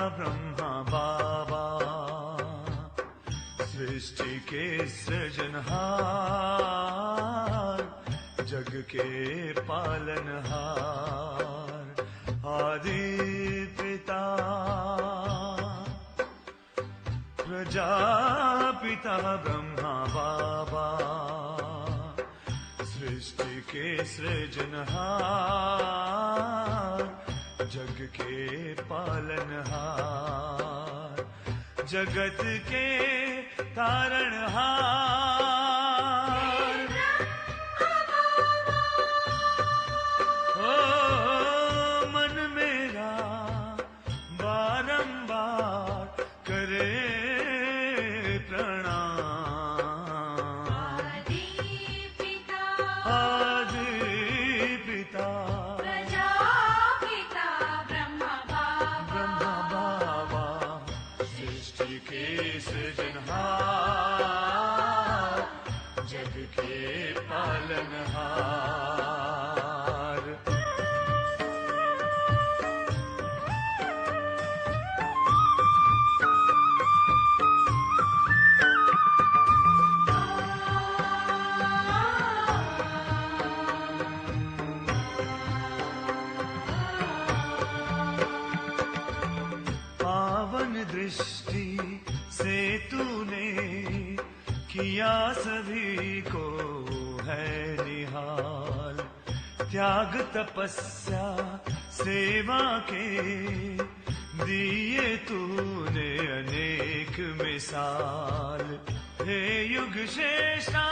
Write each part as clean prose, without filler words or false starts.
ब्रह्मा बाबा, सृष्टि के सृजनहार, जग के पालनहार, आदि पिता प्रजापिता ब्रह्मा बाबा, सृष्टि के सृजनहार, जग के पालनहार, जगत के तारणहार। ओ मन मेरा बारंबार करे प्रणाम। आदि पिता प्रजापिता ब्रह्मा बाबा, सृष्टि के सृजनहार, जग के पालनहार। पावन दृष्टि से तूने किया सभी को है निहाल, त्याग तपस्या सेवा के दिए तूने अनेक मिसाल। हे युग श्रेष्ठा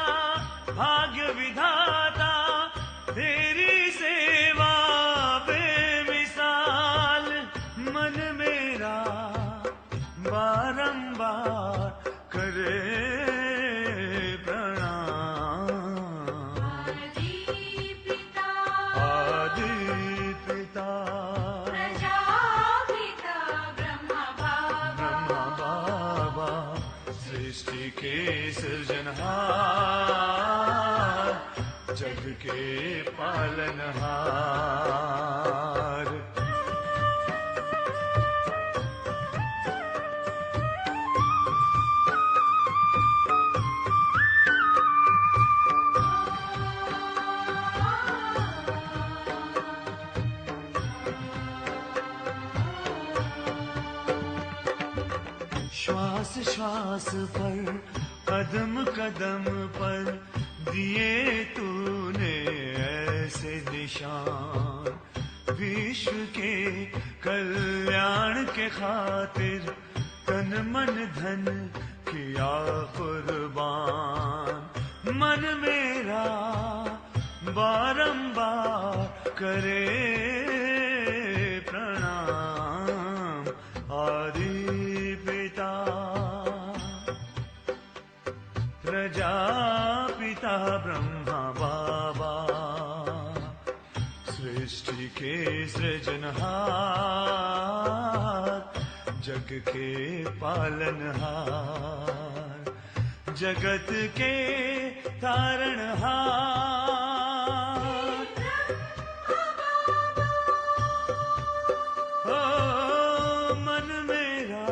भाग्य विधाता, तेरी सेवा बेमिसाल, मन मेरा बारंबार करे प्रणाम। आदि पिता प्रजापिता ब्रह्मा बाबा, सृष्टि के सृजनहार, जग के पालनहार। श्वास श्वास पर, कदम कदम पर दिए तूने ऐसे निशान, विश्व के कल्याण के खातिर तन मन धन किया कुर्बान। मन मेरा बारंबार करे प्रणाम। आदि पिता प्रजापिता ब्रह्मा बाबा, सृष्टि के सृजनहार, जग के पालनहार, जगत के तारणहार। ओ मन मेरा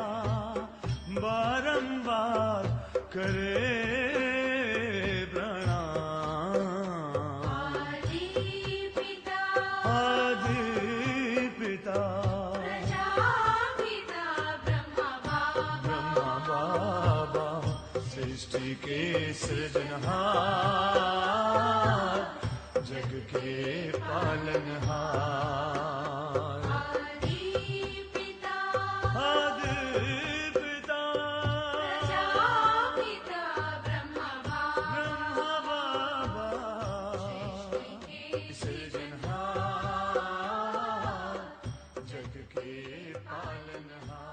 बारंबार करे प्रणाम। आदि पिता प्रजापिता ब्रह्मा बाबा, सृष्टि के सृजनहार, जग के पालनहार। आदि पिता प्रजापिता ब्रह्मा बाबा, सृजनहार, जग के पालनहार।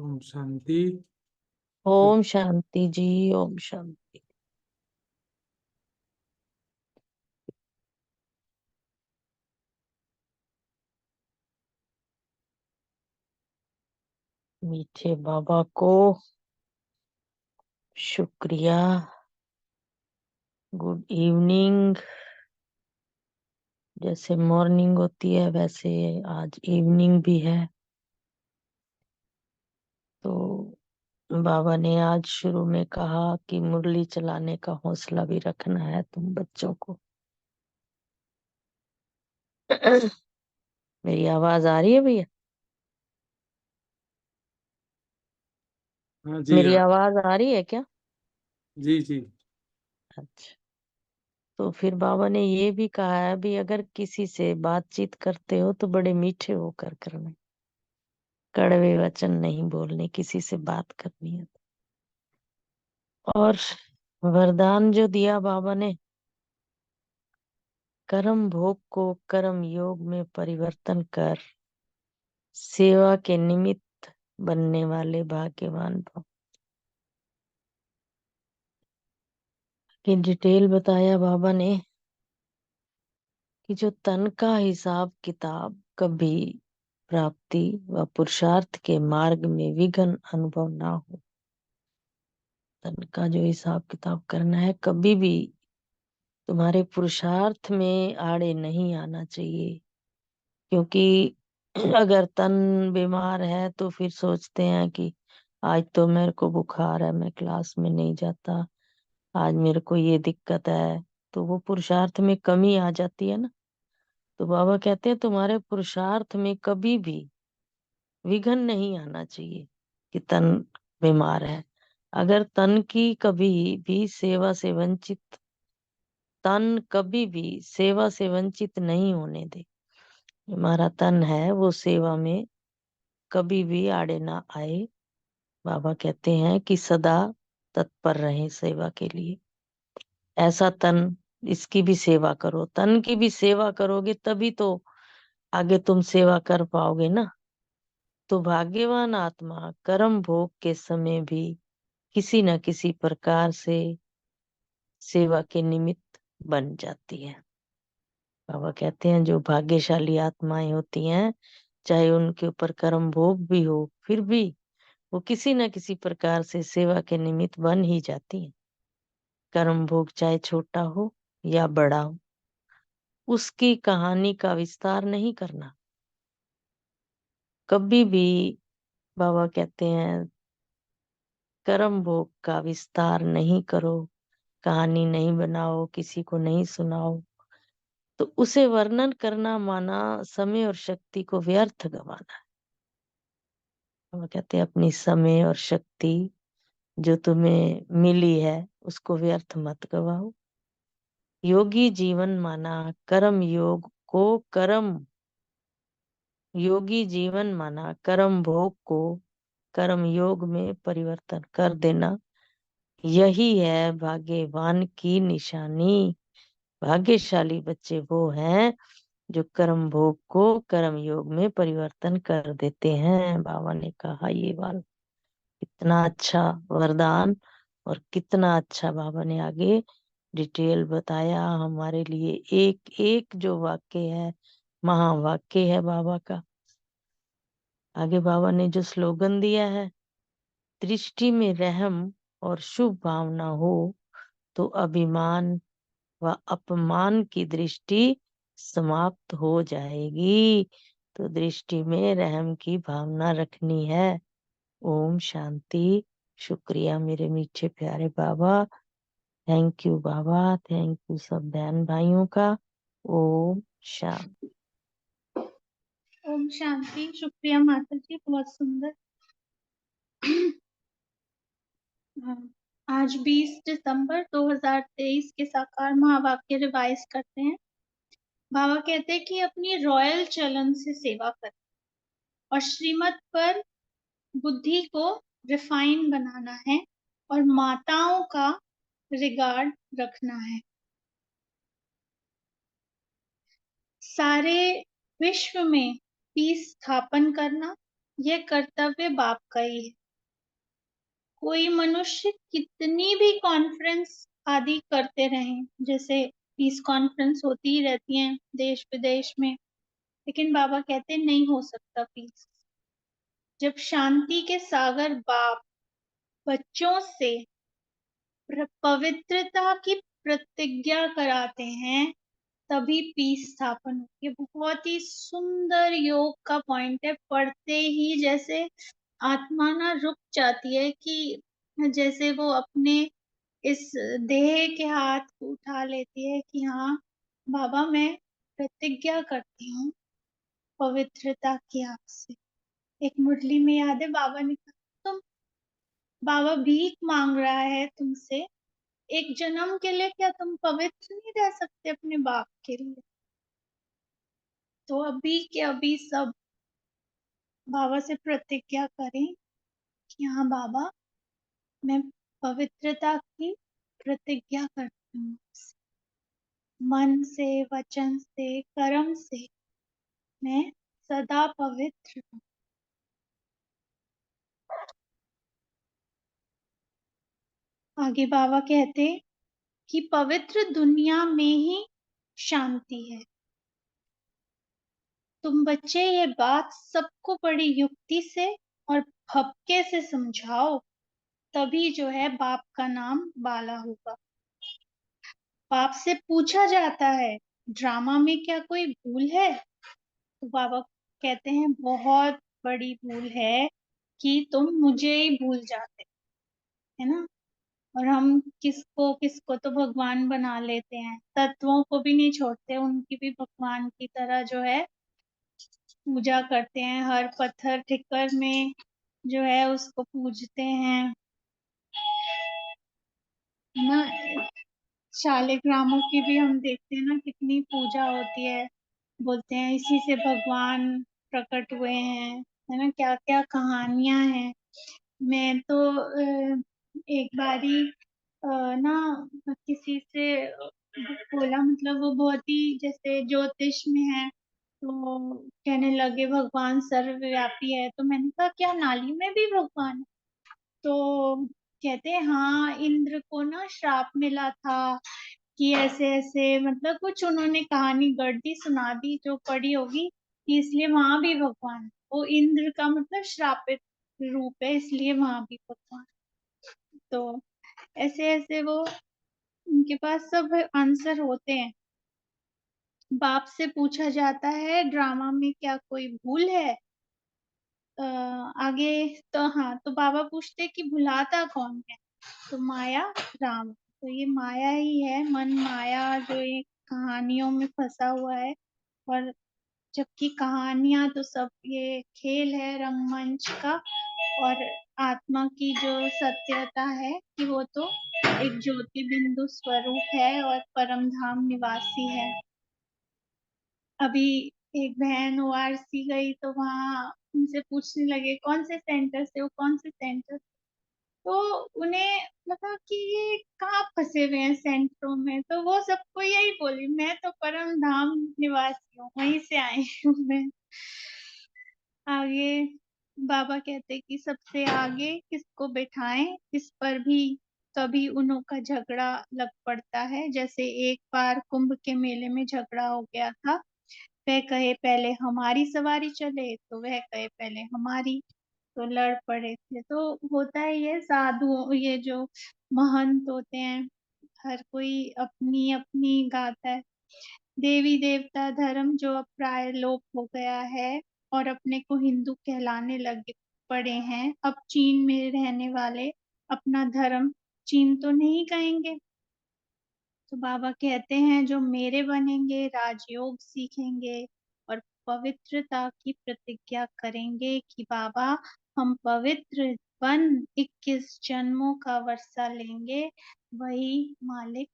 ओम शांति। ओम शांति जी, ओम शांति। मीठे बाबा को शुक्रिया। Good evening. जैसे मॉर्निंग होती है वैसे आज इवनिंग भी है। तो बाबा ने आज शुरू में कहा कि मुरली चलाने का हौसला भी रखना है तुम बच्चों को। मेरी आवाज आ रही है भैया? हाँ जी। मेरी आवाज आ रही है क्या? जी जी। अच्छा। तो फिर बाबा ने ये भी कहा है भी अगर किसी से बातचीत करते हो तो बड़े मीठे होकर करना, कड़वे वचन नहीं बोलने किसी से बात करनी है। और वरदान जो दिया बाबा ने, कर्म भोग को कर्म योग में परिवर्तन कर सेवा के निमित्त बनने वाले भाग्यवान भव। की डिटेल बताया बाबा ने कि जो तन का हिसाब किताब कभी प्राप्ति व पुरुषार्थ के मार्ग में विघ्न अनुभव ना हो। तन का जो हिसाब किताब करना है कभी भी तुम्हारे पुरुषार्थ में आड़े नहीं आना चाहिए। क्योंकि अगर तन बीमार है तो फिर सोचते हैं कि आज तो मेरे को बुखार है, मैं क्लास में नहीं जाता, आज मेरे को ये दिक्कत है, तो वो पुरुषार्थ में कमी आ जाती है ना। तो बाबा कहते हैं तुम्हारे पुरुषार्थ में कभी भी विघ्न नहीं आना चाहिए कि तन बीमार है। अगर तन की कभी भी सेवा से वंचित, तन कभी भी सेवा से वंचित नहीं होने दे। हमारा तन है वो सेवा में कभी भी आड़े ना आए। बाबा कहते हैं कि सदा तत्पर रहे सेवा के लिए। ऐसा तन, इसकी भी सेवा करो, तन की भी सेवा करोगे तभी तो आगे तुम सेवा कर पाओगे ना। तो भाग्यवान आत्मा कर्म भोग के समय भी किसी न किसी प्रकार से सेवा के निमित्त बन जाती है। बाबा कहते हैं जो भाग्यशाली आत्माएं होती हैं, चाहे उनके ऊपर कर्म भोग भी हो, फिर भी वो किसी न किसी प्रकार से सेवा के निमित्त बन ही जाती है। कर्म भोग चाहे छोटा हो या बड़ा हो, उसकी कहानी का विस्तार नहीं करना कभी भी। बाबा कहते हैं कर्म भोग का विस्तार नहीं करो, कहानी नहीं बनाओ, किसी को नहीं सुनाओ। तो उसे वर्णन करना माना समय और शक्ति को व्यर्थ गंवाना है। बाबा कहते हैं अपनी समय और शक्ति जो तुम्हें मिली है उसको व्यर्थ मत गवाओ। योगी जीवन माना कर्म योग को कर्म, योगी जीवन माना कर्म भोग को कर्म योग में परिवर्तन कर देना। यही है भाग्यवान की निशानी। भाग्यशाली बच्चे वो हैं जो कर्म भोग को कर्म योग में परिवर्तन कर देते हैं। बाबा ने कहा ये वाला कितना अच्छा वरदान, और कितना अच्छा बाबा ने आगे डिटेल बताया हमारे लिए। एक एक जो वाक्य है महावाक्य है बाबा का। आगे बाबा ने जो स्लोगन दिया है, दृष्टि में रहम और शुभ भावना हो तो अभिमान व अपमान की दृष्टि समाप्त हो जाएगी। तो दृष्टि में रहम की भावना रखनी है। ओम शांति। शुक्रिया मेरे मीठे प्यारे बाबा। थैंक यू बाबा, थैंक यू सब बहन भाइयों का। ओम शांति। ओम शांति। शुक्रिया माता जी, बहुत सुंदर। आज 20 दिसंबर 2023 के साकार महावाक्य रिवाइज करते हैं। बाबा कहते हैं कि अपनी रॉयल चलन से सेवा करें और श्रीमत पर बुद्धि को रिफाइन बनाना है और माताओं का रिगार्ड रखना है। सारे विश्व में पीस स्थापन करना यह कर्तव्य बाप का ही है। कोई मनुष्य कितनी भी कॉन्फ्रेंस आदि करते रहें, जैसे पीस कॉन्फ्रेंस होती ही रहती हैं देश विदेश में, लेकिन बाबा कहते हैं नहीं हो सकता पीस जब शांति के सागर बाप बच्चों से पवित्रता की प्रतिज्ञा कराते हैं, तभी पीस स्थापन होती है। बहुत ही सुंदर योग का पॉइंट है। पढ़ते ही जैसे आत्मा ना रुक जाती है, कि जैसे वो अपने इस देह के हाथ को उठा लेती है कि हाँ बाबा, मैं प्रतिज्ञा करती हूँ पवित्रता की आपसे। एक मुरली में याद है बाबा ने कहा, तुम, बाबा भीख मांग रहा है तुमसे, एक जन्म के लिए क्या तुम पवित्र नहीं रह सकते अपने बाप के लिए? तो अभी के अभी सब बाबा से प्रतिज्ञा करें कि हाँ बाबा, मैं पवित्रता की प्रतिज्ञा करती हूँ, मन से, वचन से, कर्म से मैं सदा पवित्र हूँ। आगे बाबा कहते कि पवित्र दुनिया में ही शांति है। तुम बच्चे ये बात सबको बड़ी युक्ति से और भपके से समझाओ, तभी जो है बाप का नाम बाला होगा। बाप से पूछा जाता है, ड्रामा में क्या कोई भूल है? तो बाबा कहते हैं, बहुत बड़ी भूल है कि तुम मुझे ही भूल जाते, है ना। और हम किसको किसको तो भगवान बना लेते हैं, तत्वों को भी नहीं छोड़ते, उनकी भी भगवान की तरह जो है पूजा करते हैं। हर पत्थर ठिक्कर में जो है उसको पूजते हैं, है ना। शालिग्रामों की भी हम देखते हैं ना, कितनी पूजा होती है। बोलते हैं इसी से भगवान प्रकट हुए हैं, है ना। क्या क्या कहानियां हैं। मैं तो एक बारी ना किसी से बोला, मतलब वो बहुत ही जैसे ज्योतिष में है, तो कहने लगे भगवान सर्वव्यापी है। तो मैंने कहा क्या नाली में भी भगवान है? तो कहते हैं हाँ, इंद्र को ना श्राप मिला था कि ऐसे ऐसे, मतलब कुछ उन्होंने कहानी गढ़ दी, सुना दी जो पढ़ी होगी, कि इसलिए वहां भी भगवान है। वो इंद्र का मतलब श्रापित रूप है, इसलिए वहां भी भगवान। तो ऐसे ऐसे वो, उनके पास सब आंसर होते हैं। बाप से पूछा जाता है, ड्रामा में क्या कोई भूल है? आगे तो हाँ, तो बाबा पूछते कि भुलाता कौन है? तो माया, राम। तो ये माया ही है, मन माया, जो ये कहानियों में फंसा हुआ है। और जबकि कहानियां तो सब ये खेल है रंगमंच का, और आत्मा की जो सत्यता है कि वो तो एक ज्योति बिंदु स्वरूप है और परम धाम निवासी है। अभी एक बहन ओआरसी गई, तो वहाँ उनसे पूछने लगे कौन से सेंटर से हो, कौन से सेंटर। तो उन्हें लगा कि ये कहाँ फंसे हुए हैं सेंटरों में, तो वो सबको यही बोली, मैं तो परम धाम निवासी हूँ, वहीं से आई हूँ मैं। आगे बाबा कहते कि सबसे आगे किसको बैठाएं, इस पर भी कभी उन्हों का झगड़ा लग पड़ता है। जैसे एक बार कुंभ के मेले में झगड़ा हो गया था, वह कहे पहले हमारी सवारी चले, तो वह कहे पहले हमारी, तो लड़ पड़े थे। तो होता है ये साधु, ये जो महंत होते हैं, हर कोई अपनी अपनी गाता है। देवी देवता धर्म जो अब प्राय लोप हो गया है और अपने को हिंदू कहलाने लगे पड़े हैं। अब चीन में रहने वाले अपना धर्म चीन तो नहीं कहेंगे। तो बाबा कहते हैं जो मेरे बनेंगे, राजयोग सीखेंगे और पवित्रता की प्रतिज्ञा करेंगे कि बाबा हम पवित्र बन 21 जन्मों का वर्षा लेंगे, वही मालिक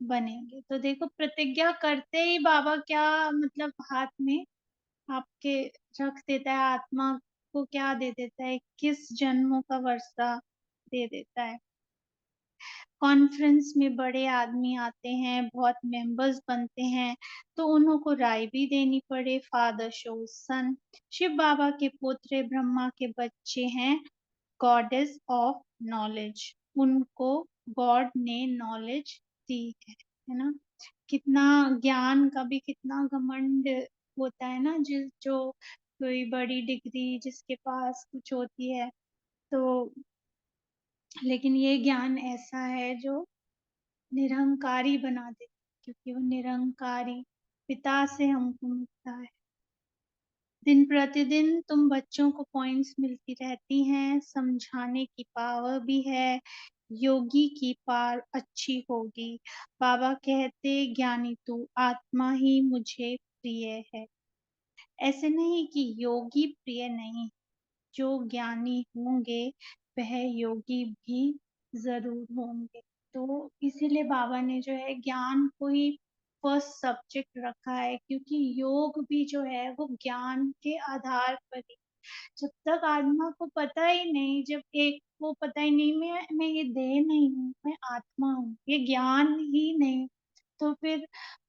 बनेंगे। तो देखो, प्रतिज्ञा करते ही बाबा क्या मतलब हाथ में आपके रख देता है, आत्मा को क्या दे देता है, 21 जन्मों का वर्षा दे देता है। कॉन्फ्रेंस में बड़े आदमी आते हैं, बहुत मेंबर्स बनते हैं, तो उन्हों को राय भी देनी पड़े। फादर शोज सन, शिव बाबा के पोत्रे ब्रह्मा के बच्चे हैं, गॉडेस ऑफ नॉलेज, उनको गॉड ने नॉलेज दी है ना। कितना ज्ञान का भी कितना घमंड होता है ना, जिस जो कोई बड़ी डिग्री जिसके पास कुछ होती है, तो लेकिन ये ज्ञान ऐसा है जो निरहंकारी बना देता है, क्योंकि वो निरहंकारी पिता से हमको मिलता है। दिन प्रतिदिन तुम बच्चों को पॉइंट्स मिलती रहती हैं, समझाने की पावर भी है, योगी की पार अच्छी होगी। बाबा कहते ज्ञानी तू आत्मा ही मुझे प्रिय है। ऐसे नहीं कि योगी प्रिय नहीं, जो ज्ञानी होंगे वह योगी भी जरूर होंगे। तो इसीलिए बाबा ने जो है ज्ञान को ही फर्स्ट सब्जेक्ट रखा है, क्योंकि योग भी जो है वो ज्ञान के आधार पर ही। जब तक आत्मा को पता ही नहीं, जब एक को पता ही नहीं मैं ये देह नहीं हूँ, मैं आत्मा हूँ, ये ज्ञान ही नहीं, तो फिर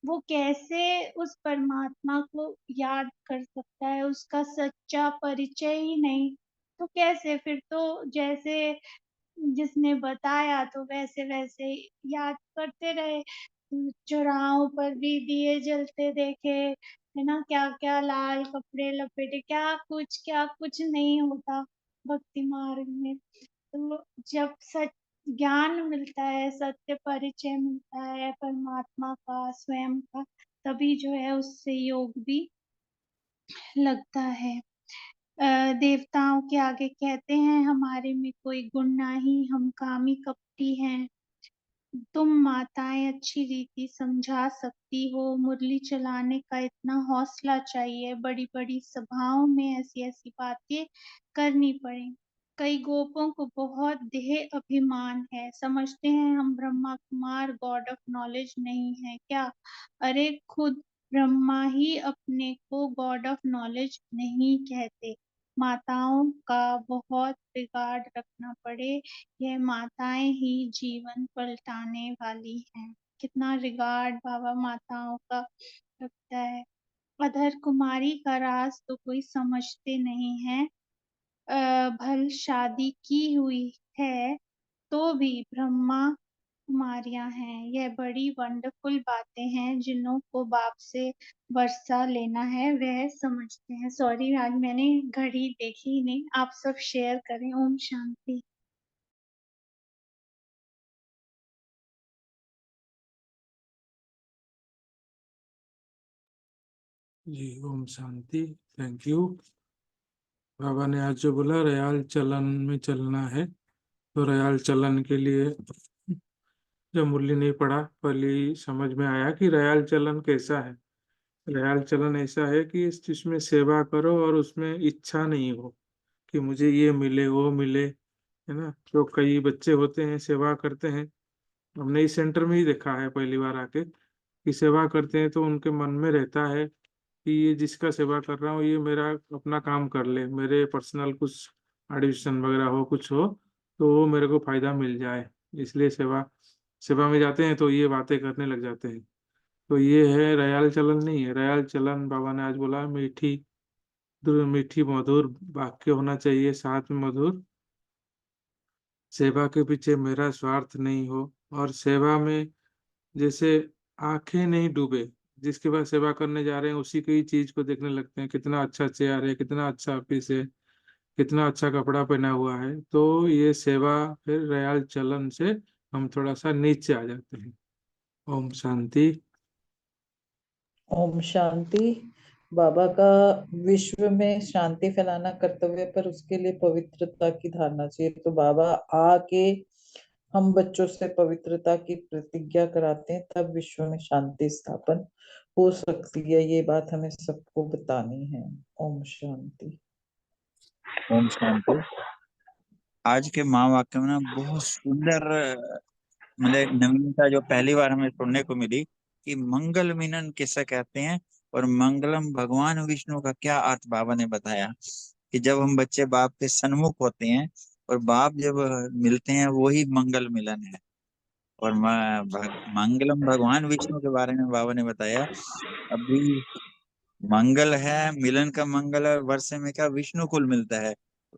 वो कैसे उस परमात्मा को याद कर सकता है? उसका सच्चा परिचय ही नहीं, तो कैसे? फिर तो जैसे जिसने बताया तो वैसे वैसे याद करते रहे। चौराहों पर भी दिए जलते देखे, है ना, क्या क्या लाल कपड़े लपेटे, क्या कुछ नहीं होता भक्ति मार्ग में। तो जब सच ज्ञान मिलता है, सत्य परिचय मिलता है परमात्मा का, स्वयं का, तभी जो है उससे योग भी लगता है। देवताओं के आगे कहते हैं हमारे में कोई गुण नहीं, हम कामी कपटी हैं। तुम माताएं अच्छी रीति समझा सकती हो, मुरली चलाने का इतना हौसला चाहिए, बड़ी बड़ी सभाओं में ऐसी ऐसी बातें करनी पड़े। कई गोपों को बहुत देह अभिमान है, समझते हैं हम Brahma Kumar God of knowledge नहीं है क्या? अरे खुद ब्रह्मा ही अपने को गॉड ऑफ नॉलेज नहीं कहते। माताओं का बहुत रिगार्ड रखना पड़े, यह माताएं ही जीवन पलटाने वाली हैं। कितना रिगार्ड बाबा माताओं का रखता है। अधर कुमारी का राज तो कोई समझते नहीं है। भल शादी की हुई है तो भी ब्रह्मा कुमारियां हैं। यह बड़ी वंडरफुल बातें हैं, जिन्हों को बाप से वर्षा लेना है वह समझते हैं। सॉरी आज मैंने घड़ी देखी ही नहीं, आप सब शेयर करें। ओम शांति। जी ओम शांति। Thank you. बाबा ने आज जो बोला रयाल चलन में चलना है, तो रयाल चलन के लिए जब मुरली नहीं पढ़ा पहले समझ में आया कि रयाल चलन कैसा है। रयाल चलन ऐसा है कि इस जिसमें सेवा करो और उसमें इच्छा नहीं हो कि मुझे ये मिले वो मिले, है ना। तो कई बच्चे होते हैं सेवा करते हैं, हमने इस सेंटर में ही देखा है पहली बार आके कि सेवा करते हैं तो उनके मन में रहता है कि ये जिसका सेवा कर रहा हूँ ये मेरा अपना काम कर ले, मेरे पर्सनल कुछ एडिशन वगैरह हो कुछ हो तो वो मेरे को फायदा मिल जाए, इसलिए सेवा सेवा में जाते हैं तो ये बातें करने लग जाते हैं। तो ये है रयाल चलन नहीं है। रयाल चलन बाबा ने आज बोला मीठी मीठी मधुर वाक्य होना चाहिए, साथ में मधुर सेवा के पीछे मेरा स्वार्थ नहीं हो, और सेवा में जैसे आंखें नहीं डूबे, जिसके पास सेवा करने जा रहे हैं उसी की चीज को देखने लगते हैं, कितना अच्छा चेयर है, कितना अच्छा ऑफिस है, कितना अच्छा कपड़ा पहना हुआ है। तो ये सेवा फिर रयाल चलन से हम थोड़ा सा नीचे आ जाते हैं। ओम शांति। ओम शांति। बाबा का विश्व में शांति फैलाना कर्तव्य, पर उसके लिए पवित्रता की धारणा चाहिए। तो बाबा आके हम बच्चों से पवित्रता की प्रतिज्ञा कराते हैं, तब विश्व में शांति स्थापन हो सकती है। ये बात हमें सबको बतानी है। ओम शांति। ओम शांति। आज के माँ वाक्य में ना बहुत सुंदर मतलब नवीनता जो पहली बार हमें सुनने को मिली कि मंगल मिलन किसे कहते हैं और मंगलम भगवान विष्णु का क्या अर्थ बाबा ने बताया कि जब हम बच्चे बाप के सन्मुख होते हैं और बाप जब मिलते हैं वही मंगल मिलन है। और मंगलम भगवान विष्णु के बारे में बाबा ने बताया अभी मंगल है, मिलन का मंगल है, वर्षे में क्या विष्णु कुल मिलता है,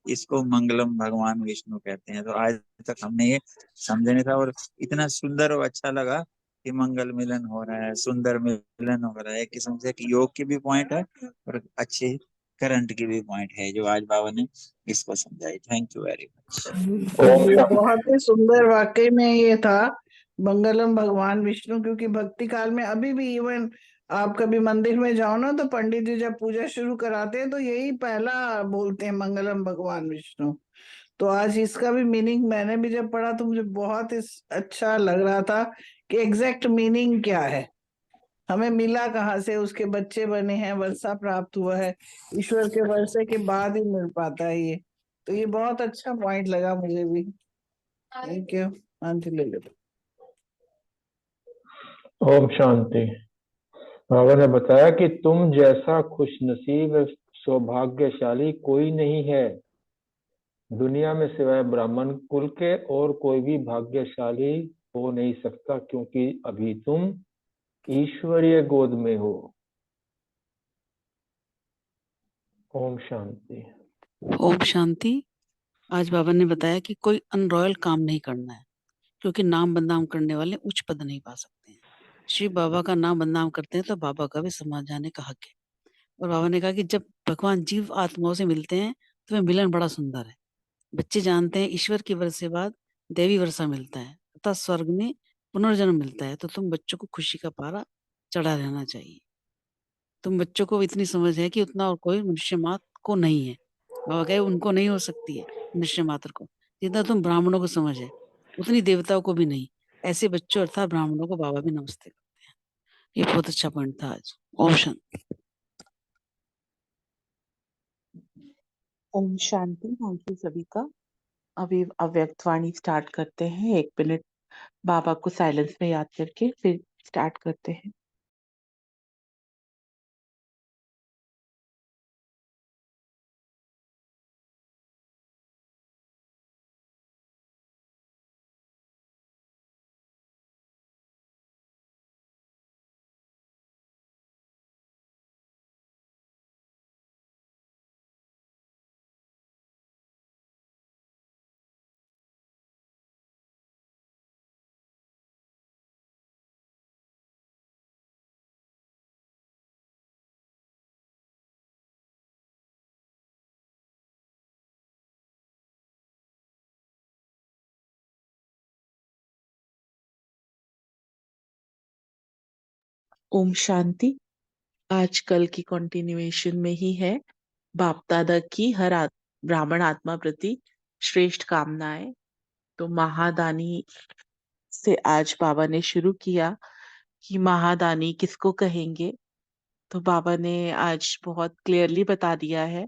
इसको मंगलम भगवान विष्णु कहते हैं। तो आज तक हमने ये समझा नहीं था और इतना सुंदर और अच्छा लगा कि मंगल मिलन हो रहा है, सुंदर मिलन हो रहा है। एक किस्म से कि योग की भी पॉइंट है और अच्छी करंट की भी पॉइंट है जो आज बाबा ने इसको समझाई। Thank you very much. ओम ये बहुत ही सुंदर वाकई में ये था मंगलम भगवान विष्णु, क्योंकि भक्ति काल में अभी भी इवन आप कभी मंदिर में जाओ ना तो पंडित जी जब पूजा शुरू कराते हैं तो यही पहला बोलते हैं मंगलम भगवान विष्णु। तो आज इसका भी मीनिंग मैंने भी जब पढ़ा तो मुझे बहुत अच्छा लग रहा था कि एग्जैक्ट मीनिंग क्या है, हमें मिला कहाँ से, उसके बच्चे बने हैं, वर्षा प्राप्त हुआ है, ईश्वर के वर्षे के बाद ही मिल पाता है ये। तो ये बहुत अच्छा पॉइंट लगा मुझे भी। थैंक यू आंटी ले लो। ओम शांति। बाबा ने बताया कि तुम जैसा खुशनसीब सौभाग्यशाली कोई नहीं है दुनिया में सिवाय ब्राह्मण कुल के, और कोई भी भाग्यशाली हो नहीं सकता, क्योंकि अभी तुम ईश्वरीय गोद में हो। ओम शांति। ओम शांति। आज बाबा ने बताया कि कोई अनरॉयल काम नहीं करना है, क्योंकि नाम बदनाम करने वाले उच्च पद नहीं पा सकते हैं। श्री बाबा का नाम बदनाम करते हैं तो बाबा का भी समाज जाने का हक है। और बाबा ने कहा कि जब भगवान जीव आत्माओं से मिलते हैं तो वह मिलन बड़ा सुंदर है। बच्चे जानते हैं ईश्वर की वर्षा के बाद देवी वर्षा मिलता है तथा स्वर्ग में पुनर्जन्म मिलता है, तो तुम बच्चों को खुशी का पारा चढ़ा रहना चाहिए। तुम बच्चों को इतनी समझ है कि उतना और कोई मनुष्य मात्र को नहीं है। बाबा कहे उनको नहीं हो सकती है मनुष्य मात्र को, जितना तुम ब्राह्मणों को समझ है उतनी देवताओं को भी नहीं। ऐसे बच्चों अर्थात ब्राह्मणों को बाबा भी नमस्ते करते हैं। ये बहुत अच्छा पॉइंट था आज। ओम शांति। ओम शांति। थैंक यू सभी का। अभी अव्यक्त वाणी स्टार्ट करते हैं। 1 मिनट बाबा को साइलेंस में याद करके फिर स्टार्ट करते हैं। ओम शांति। आज कल की कंटिन्यूएशन में ही है। बाप दादा की हर ब्राह्मण आत्मा प्रति श्रेष्ठ कामनाएं। तो महादानी से आज बाबा ने शुरू किया कि महादानी किसको कहेंगे। तो बाबा ने आज बहुत क्लियरली बता दिया है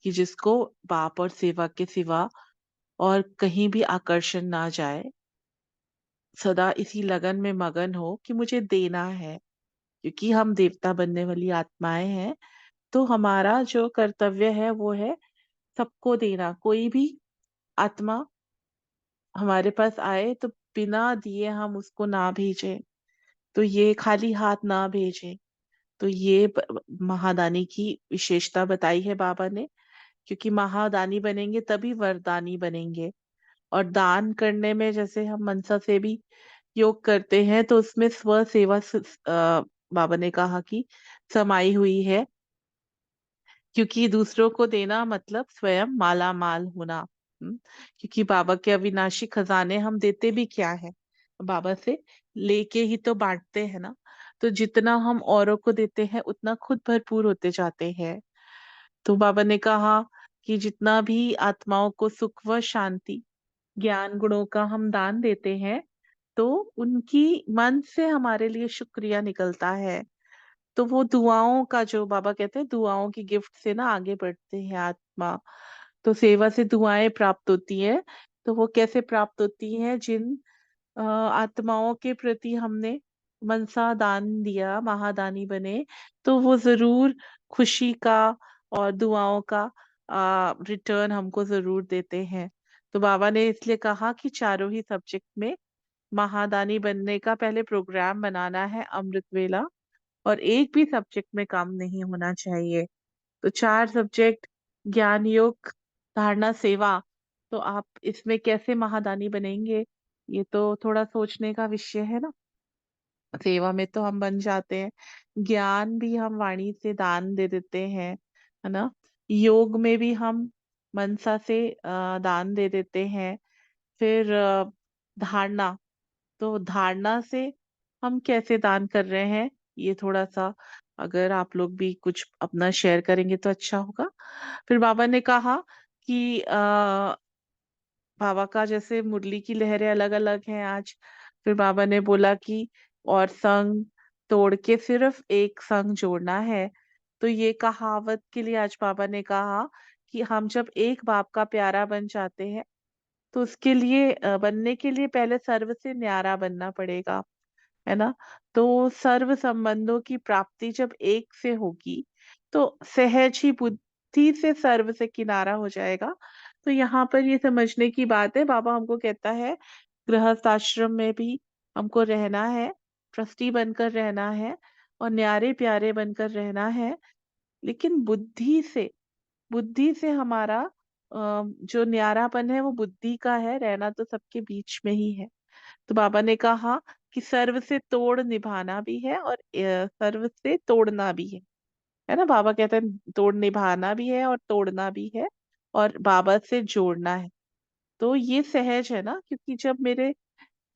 कि जिसको बाप और सेवा के सिवा और कहीं भी आकर्षण ना जाए, सदा इसी लगन में मगन हो कि मुझे देना है, क्योंकि हम देवता बनने वाली आत्माएं हैं। तो हमारा जो कर्तव्य है वो है सबको देना। कोई भी आत्मा हमारे पास आए तो बिना दिए हम उसको ना भेजें, तो ये खाली हाथ ना भेजें। तो ये महादानी की विशेषता बताई है बाबा ने, क्योंकि महादानी बनेंगे तभी वरदानी बनेंगे। और दान करने में जैसे हम मनसा से भी योग करते हैं तो उसमें स्व सेवा बाबा ने कहा कि समाई हुई है, क्योंकि दूसरों को देना मतलब स्वयं माला माल होना। क्योंकि बाबा के अविनाशी खजाने हम देते भी क्या है, बाबा से लेके ही तो बांटते हैं ना। तो जितना हम औरों को देते हैं उतना खुद भरपूर होते जाते हैं। तो बाबा ने कहा कि जितना भी आत्माओं को सुख व शांति ज्ञान गुणों का हम दान देते हैं तो उनकी मन से हमारे लिए शुक्रिया निकलता है। तो वो दुआओं का, जो बाबा कहते हैं दुआओं की गिफ्ट से ना आगे बढ़ते हैं आत्मा। तो सेवा से दुआएं प्राप्त होती है। तो वो कैसे प्राप्त होती हैं? जिन आत्माओं के प्रति हमने मनसा दान दिया, महादानी बने, तो वो जरूर खुशी का और दुआओं का रिटर्न हमको जरूर देते हैं। तो बाबा ने इसलिए कहा कि चारों ही सब्जेक्ट में महादानी बनने का पहले प्रोग्राम बनाना है अमृत वेला, और एक भी सब्जेक्ट में काम नहीं होना चाहिए। तो 4 सब्जेक्ट ज्ञान योग धारणा सेवा, तो आप इसमें कैसे महादानी बनेंगे, ये तो थोड़ा सोचने का विषय है ना। सेवा में तो हम बन जाते हैं, ज्ञान भी हम वाणी से दान दे देते हैं, है ना। योग में भी हम मनसा से दान दे देते हैं। फिर धारणा, तो धारणा से हम कैसे दान कर रहे हैं, ये थोड़ा सा अगर आप लोग भी कुछ अपना शेयर करेंगे तो अच्छा होगा। फिर बाबा ने कहा कि बाबा का जैसे मुरली की लहरें अलग अलग हैं आज। फिर बाबा ने बोला कि और संग तोड़ के सिर्फ एक संग जोड़ना है। तो ये कहावत के लिए आज बाबा ने कहा कि हम जब एक बाप का प्यारा बन जाते हैं तो उसके लिए बनने के लिए पहले सर्व से न्यारा बनना पड़ेगा, है ना। तो सर्व संबंधों की प्राप्ति जब एक से होगी तो सहज ही बुद्धि से सर्व से किनारा हो जाएगा। तो यहाँ पर ये समझने की बात है, बाबा हमको कहता है गृहस्थ आश्रम में भी हमको रहना है, ट्रस्टी बनकर रहना है और न्यारे प्यारे बनकर रहना है, लेकिन बुद्धि से हमारा जो न्यारापन है वो बुद्धि का है, रहना तो सबके बीच में ही है। तो बाबा ने कहा कि सर्व से तोड़ निभाना भी है और सर्व से तोड़ना भी है ना। बाबा कहते हैं तोड़ निभाना भी है और तोड़ना भी है और बाबा से जोड़ना है। तो ये सहज है ना, क्योंकि जब मेरे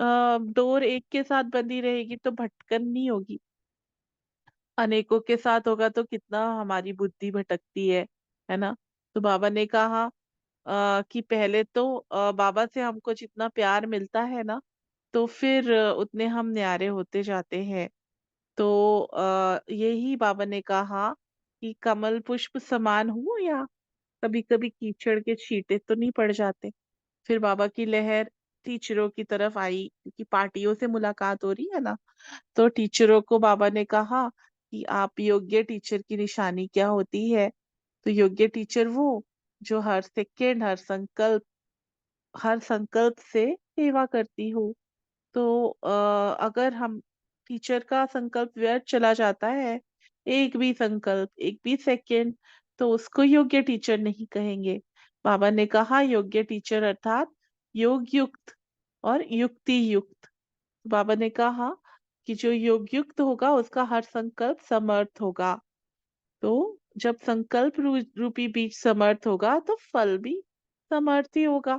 डोर एक के साथ बंधी रहेगी तो भटकन नहीं होगी। अनेकों के साथ होगा तो कितना हमारी बुद्धि भटकती है ना। तो बाबा ने कहा कि पहले तो बाबा से हमको जितना प्यार मिलता है ना, तो फिर उतने हम न्यारे होते जाते हैं। तो यही बाबा ने कहा कि कमल पुष्प समान हूं या कभी कभी कीचड़ के छींटे तो नहीं पड़ जाते। फिर बाबा की लहर टीचरों की तरफ आई, क्योंकि पार्टियों से मुलाकात हो रही है ना। तो टीचरों को बाबा ने कहा कि आप योग्य टीचर की निशानी क्या होती है। तो योग्य टीचर वो जो हर सेकेंड हर संकल्प से सेवा करती हो। तो अगर हम टीचर का संकल्प व्यर्थ चला जाता है, एक भी संकल्प एक भी सेकेंड, तो उसको योग्य टीचर नहीं कहेंगे। बाबा ने कहा योग्य टीचर अर्थात योग युक्त और युक्ति युक्त। बाबा ने कहा कि जो योग युक्त होगा उसका हर संकल्प समर्थ होगा। तो जब संकल्प रूपी बीज समर्थ होगा तो फल भी समर्थ ही होगा।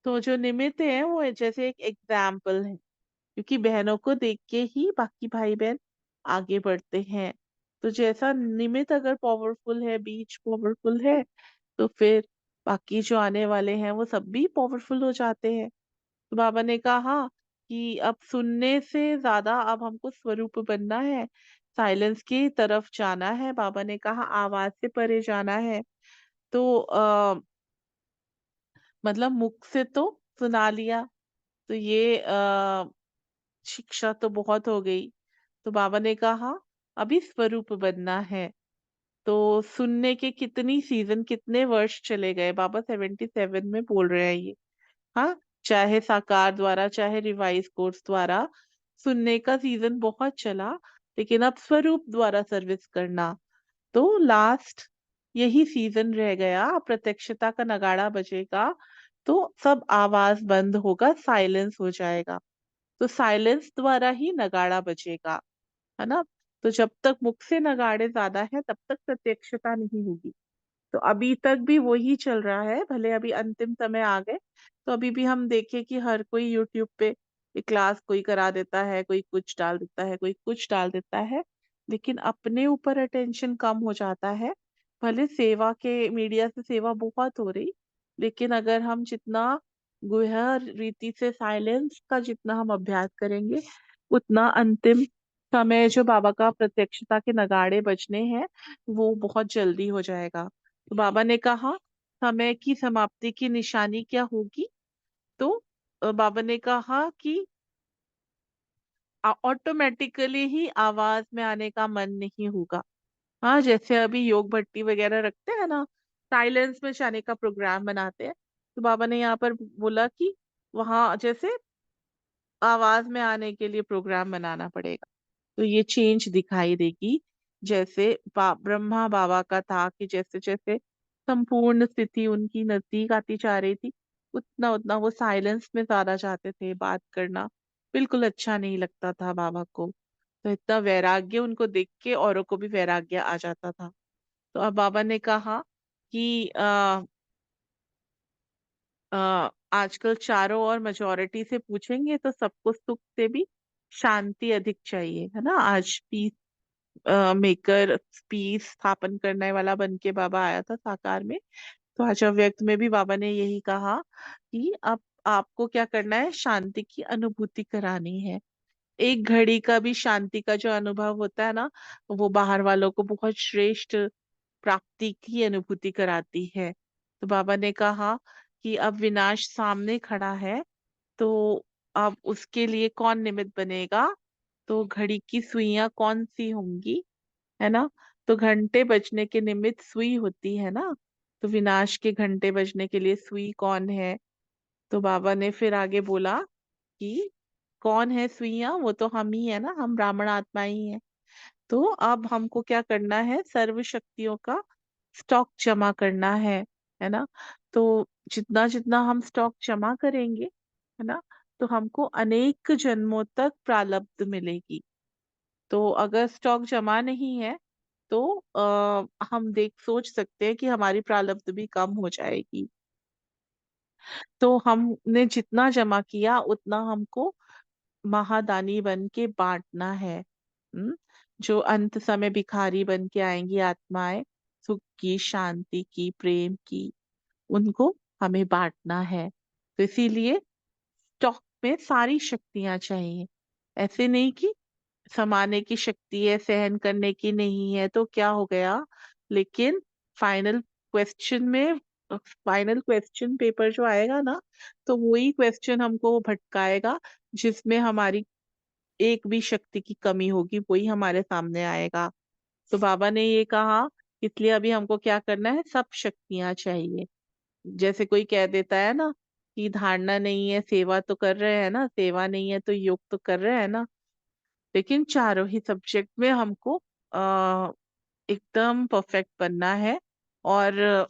तो जो निमित्त है वो जैसे एक एग्जाम्पल है, क्योंकि बहनों को देख के ही बाकी भाई बहन आगे बढ़ते हैं। तो जैसा निमित्त अगर पावरफुल है, बीज पावरफुल है, तो फिर बाकी जो आने वाले हैं वो सब भी पावरफुल हो जाते हैं। तो बाबा ने कहा कि अब सुनने से ज्यादा अब हमको स्वरूप बनना है, साइलेंस की तरफ जाना है। बाबा ने कहा आवाज से परे जाना है। तो मतलब मुख से तो सुना लिया, तो ये शिक्षा तो बहुत हो गई। तो बाबा ने कहा अभी स्वरूप बनना है। तो सुनने के कितनी सीजन कितने वर्ष चले गए, बाबा 77 में बोल रहे हैं ये। हाँ, चाहे साकार द्वारा चाहे रिवाइज कोर्स द्वारा सुनने का सीजन बहुत चला, लेकिन अब स्वरूप द्वारा सर्विस करना, तो लास्ट यही सीजन रह गया। प्रत्यक्षता का नगाड़ा बजेगा तो सब आवाज बंद होगा, साइलेंस हो जाएगा। तो साइलेंस द्वारा ही नगाड़ा बजेगा, है ना। तो जब तक मुख से नगाड़े ज्यादा है तब तक प्रत्यक्षता नहीं होगी। तो अभी तक भी वही चल रहा है, भले अभी अंतिम समय आ गए तो अभी भी हम देखें कि हर कोई यूट्यूब पे क्लास कोई करा देता है, कोई कुछ डाल देता है, कोई कुछ डाल देता है, लेकिन अपने ऊपर अटेंशन कम हो जाता है। भले सेवा के मीडिया से सेवा बहुत हो रही, लेकिन अगर हम जितना गुह्य रीति से साइलेंस का जितना हम अभ्यास करेंगे, उतना अंतिम समय जो बाबा का प्रत्यक्षता के नगाड़े बजने हैं वो बहुत जल्दी हो जाएगा। तो बाबा ने कहा समय की समाप्ति की निशानी क्या होगी। तो बाबा ने कहा कि ऑटोमेटिकली ही आवाज में आने का मन नहीं होगा। हाँ, जैसे अभी योग भट्टी वगैरह रखते हैं ना, साइलेंस में जाने का प्रोग्राम बनाते हैं, तो बाबा ने यहाँ पर बोला कि वहां जैसे आवाज में आने के लिए प्रोग्राम बनाना पड़ेगा। तो ये चेंज दिखाई देगी। जैसे ब्रह्मा बाबा का था कि जैसे जैसे संपूर्ण स्थिति उनकी नजदीक आती जा रही थी, उतना उतना वो साइलेंस में ज्यादा चाहते थे, बात करना बिल्कुल अच्छा नहीं लगता था बाबा को। तो इतना वैराग्य उनको देख के औरों को भी वैराग्य आ जाता था। तो अब बाबा ने कहा कि आजकल चारों ओर मेजोरिटी से पूछेंगे तो सबको सुख से भी शांति अधिक चाहिए, है ना। आज पीस मेकर, पीस स्थापन करने वाला बन के बाबा आया था साकार में। तो आज अव्यक्त में भी बाबा ने यही कहा कि अब आपको क्या करना है, शांति की अनुभूति करानी है। एक घड़ी का भी शांति का जो अनुभव होता है ना, वो बाहर वालों को बहुत श्रेष्ठ प्राप्ति की अनुभूति कराती है। तो बाबा ने कहा कि अब विनाश सामने खड़ा है, तो अब उसके लिए कौन निमित्त बनेगा, तो घड़ी की सुइयां कौन सी होंगी, है ना। तो घंटे बजने के निमित्त सुई होती है ना, तो विनाश के घंटे बजने के लिए सुई कौन है। तो बाबा ने फिर आगे बोला कि कौन है सुइयां, वो तो हम ही है ना, हम ब्राह्मण आत्मा ही है। तो अब हमको क्या करना है, सर्व शक्तियों का स्टॉक जमा करना है ना। तो जितना जितना हम स्टॉक जमा करेंगे, है ना, तो हमको अनेक जन्मों तक प्रालब्ध मिलेगी। तो अगर स्टॉक जमा नहीं है तो हम देख सोच सकते हैं कि हमारी प्रालब्ध भी कम हो जाएगी। तो हमने जितना जमा किया उतना हमको महादानी बन के बांटना है। जो अंत समय भिखारी बन के आएंगी आत्माएं, सुख की, शांति की, प्रेम की, उनको हमें बांटना है। तो इसीलिए स्टॉक में सारी शक्तियां चाहिए। ऐसे नहीं कि समाने की शक्ति है, सहन करने की नहीं है तो क्या हो गया। लेकिन फाइनल क्वेश्चन में, फाइनल क्वेश्चन पेपर जो आएगा ना, तो वही क्वेश्चन हमको भटकाएगा जिसमें हमारी एक भी शक्ति की कमी होगी, वही हमारे सामने आएगा। तो बाबा ने ये कहा, इसलिए अभी हमको क्या करना है, सब शक्तियां चाहिए। जैसे कोई कह देता है ना कि धारणा नहीं है सेवा तो कर रहे हैं ना, सेवा नहीं है तो योग तो कर रहे हैं ना। लेकिन चारों ही सब्जेक्ट में हमको आ, एकदम परफेक्ट बनना है और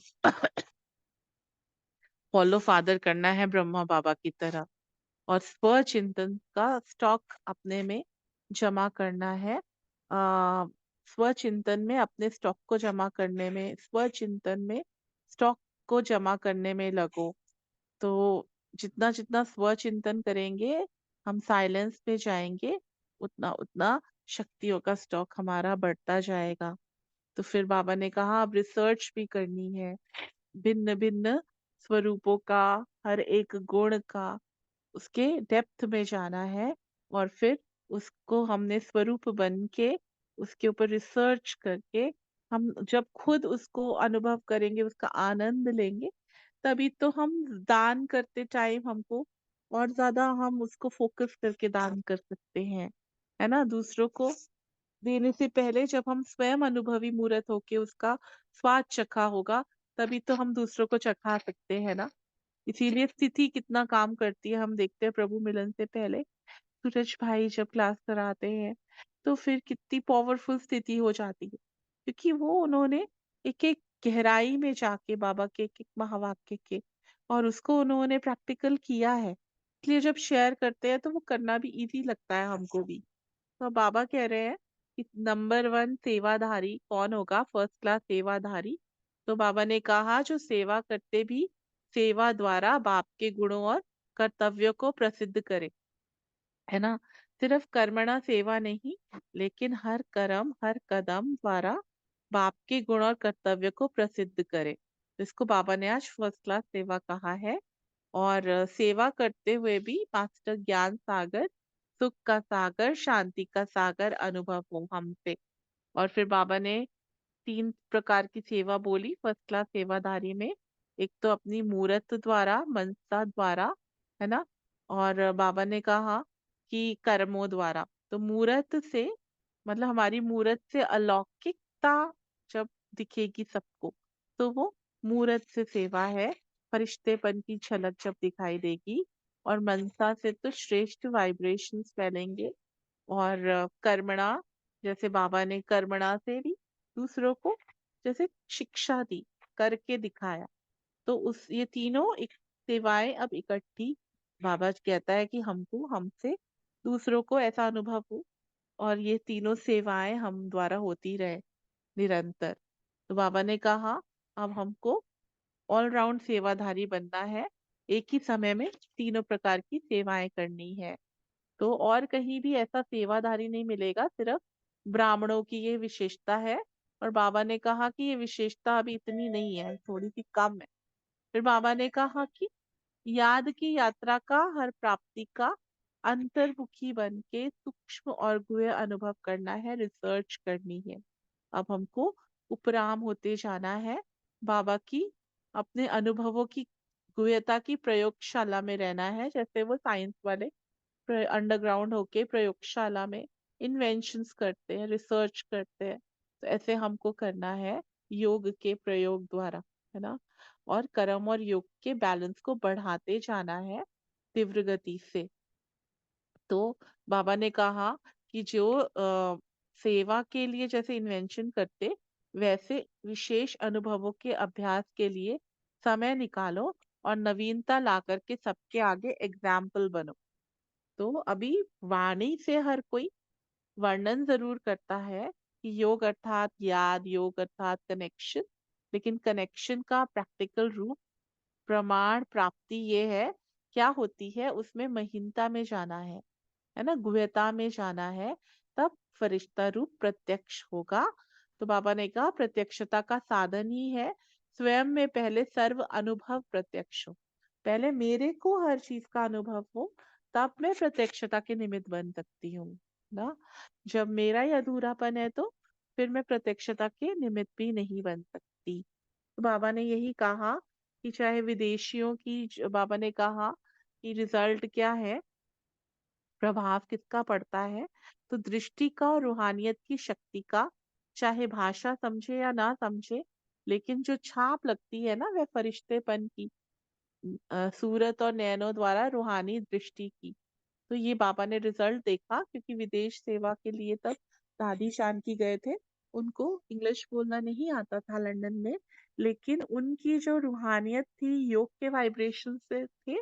फॉलो फादर करना है ब्रह्मा बाबा की तरह। और स्व चिंतन का स्टॉक अपने में जमा करना है। स्व चिंतन में अपने स्टॉक को जमा करने में, स्व चिंतन में स्टॉक को जमा करने में लगो। तो जितना जितना स्व चिंतन करेंगे, हम साइलेंस पे जाएंगे, उतना उतना शक्तियों का स्टॉक हमारा बढ़ता जाएगा। तो फिर बाबा ने कहा अब रिसर्च भी करनी है, भिन्न भिन्न स्वरूपों का, हर एक गुण का, उसके डेप्थ में जाना है। और फिर उसको हमने स्वरूप बन के उसके ऊपर रिसर्च करके, हम जब खुद उसको अनुभव करेंगे, उसका आनंद लेंगे, तभी तो हम दान करते टाइम हमको और ज्यादा हम उसको फोकस करके दान कर सकते हैं, है ना। दूसरों को देने से पहले जब हम स्वयं अनुभवी मूर्त होके उसका स्वाद चखा होगा, तभी तो हम दूसरों को चखा सकते हैं ना। इसीलिए स्थिति कितना काम करती है, हम देखते हैं प्रभु मिलन से पहले सूरज भाई जब क्लास कराते हैं तो फिर कितनी पावरफुल स्थिति हो जाती है, क्योंकि वो उन्होंने एक एक गहराई में जाके बाबा के एक एक महावाक्य के, और उसको उन्होंने प्रैक्टिकल किया है। इसलिए जब शेयर करते हैं तो वो करना भी इजी लगता है हमको भी। तो बाबा कह रहे हैं कि नंबर 1 सेवाधारी कौन होगा, फर्स्ट क्लास सेवाधारी। तो बाबा ने कहा जो सेवा करते भी सेवा द्वारा बाप के गुणों और कर्तव्यों को प्रसिद्ध करे, है ना। सिर्फ कर्मणा सेवा नहीं, लेकिन हर कर्म हर कदम द्वारा बाप के गुण और कर्तव्य को प्रसिद्ध करे। तो इसको बाबा ने आज फर्स्ट क्लास सेवा कहा है। और सेवा करते हुए भी मास्टर ज्ञान सागर, सुख का सागर, शांति का सागर अनुभव हो हमसे। और फिर बाबा ने 3 प्रकार की सेवा बोली फर्स्ट क्लास सेवाधारी में। एक तो अपनी मूर्त द्वारा, मनसा द्वारा, है ना। और बाबा ने कहा कि कर्मों द्वारा। तो मूर्त से मतलब हमारी मूर्त से अलौकिकता जब दिखेगी सबको, तो वो मूर्त से सेवा है। फरिश्तेपन की झलक जब दिखाई देगी। और मनसा से तो श्रेष्ठ वाइब्रेशंस फैलेंगे। और कर्मणा, जैसे बाबा ने कर्मणा से भी दूसरों को जैसे शिक्षा दी, करके दिखाया। तो उस ये तीनों एक सेवाएं अब इकट्ठी, बाबा कहता है कि हमको हमसे दूसरों को ऐसा अनुभव हो, और ये तीनों सेवाएं हम द्वारा होती रहे निरंतर। तो बाबा ने कहा अब हमको ऑलराउंड सेवाधारी बनना है, एक ही समय में तीनों प्रकार की सेवाएं करनी है। तो और कहीं भी ऐसा सेवाधारी नहीं मिलेगा, सिर्फ ब्राह्मणों की ये विशेषता है। और बाबा ने कहा कि ये विशेषता अभी इतनी नहीं है, थोड़ी सी कम है। फिर बाबा ने कहा कि याद की यात्रा का, हर प्राप्ति का अंतर्मुखी बन के सूक्ष्म और गुह्य अनुभव करना है, रिसर्च करनी है। अब हमको उपराम होते जाना है, बाबा की अपने अनुभवों की गुह्यता की प्रयोगशाला में रहना है। जैसे वो साइंस वाले अंडरग्राउंड होके प्रयोगशाला में इन्वेंशंस करते हैं, रिसर्च करते हैं, तो ऐसे हमको करना है योग के प्रयोग द्वारा, है ना। और कर्म और योग के बैलेंस को बढ़ाते जाना है तीव्र गति से। तो बाबा ने कहा कि जो सेवा के लिए जैसे इन्वेंशन करते, वैसे विशेष अनुभवों के अभ्यास के लिए समय निकालो और नवीनता ला करके सबके आगे एग्जाम्पल बनो। तो अभी वाणी से हर कोई वर्णन जरूर करता है कि योग अर्थात याद, योग अर्थात कनेक्शन, लेकिन कनेक्शन का प्रैक्टिकल रूप, प्रमाण प्राप्ति ये है, क्या होती है उसमें महीनता में जाना है ना, गुह्यता में जाना है, तब फरिश्ता रूप प्रत्यक्ष होगा। तो बाबा ने कहा प्रत्यक्षता का साधन ही है स्वयं में पहले सर्व अनुभव प्रत्यक्ष हो, पहले मेरे को हर चीज का अनुभव हो, तब मैं प्रत्यक्षता के निमित्त बन सकती हूँ ना। जब मेरा ही अधूरापन है तो फिर मैं प्रत्यक्षता के निमित्त भी नहीं बन सकती। तो बाबा ने यही कहा कि चाहे विदेशियों की, बाबा ने कहा कि रिजल्ट क्या है, प्रभाव किसका पड़ता है, तो दृष्टि का और रूहानियत की शक्ति का। चाहे भाषा समझे या ना समझे, लेकिन जो छाप लगती है ना वह फरिश्तेपन की, सूरत और नयनों द्वारा रूहानी दृष्टि की। तो ये बाबा ने रिजल्ट देखा, क्योंकि विदेश सेवा के लिए तब दादी शांति गए थे, उनको इंग्लिश बोलना नहीं आता था लंदन में, लेकिन उनकी जो रूहानियत थी योग के वाइब्रेशन से थे,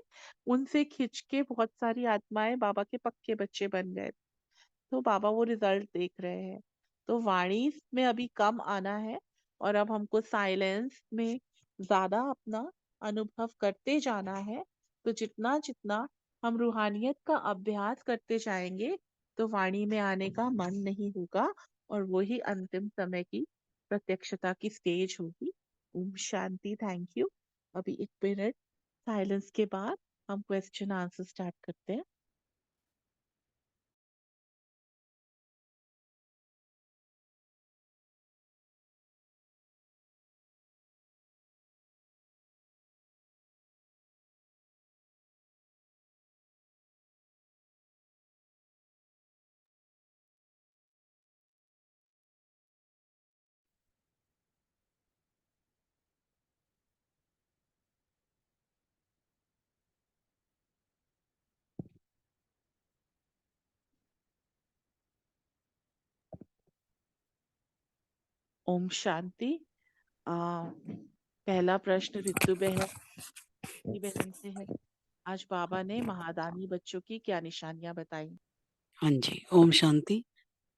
उनसे खिंच के बहुत सारी आत्माएं बाबा के पक्के बच्चे बन गए। तो बाबा वो रिजल्ट देख रहे हैं। तो वाणी में अभी कम आना है, और अब हमको साइलेंस में ज्यादा अपना अनुभव करते जाना है। तो जितना जितना हम रूहानियत का अभ्यास करते जाएंगे, तो वाणी में आने का मन नहीं होगा, और वही अंतिम समय की प्रत्यक्षता की स्टेज होगी। ओम शांति। Thank you. अभी 1 मिनट साइलेंस के बाद हम क्वेश्चन आंसर स्टार्ट करते हैं। ओम शांति। आ, पहला प्रश्न रितु बहन से है। आज बाबा ने महादानी बच्चों की क्या निशानियां बताई? हाँ जी, ओम शांति।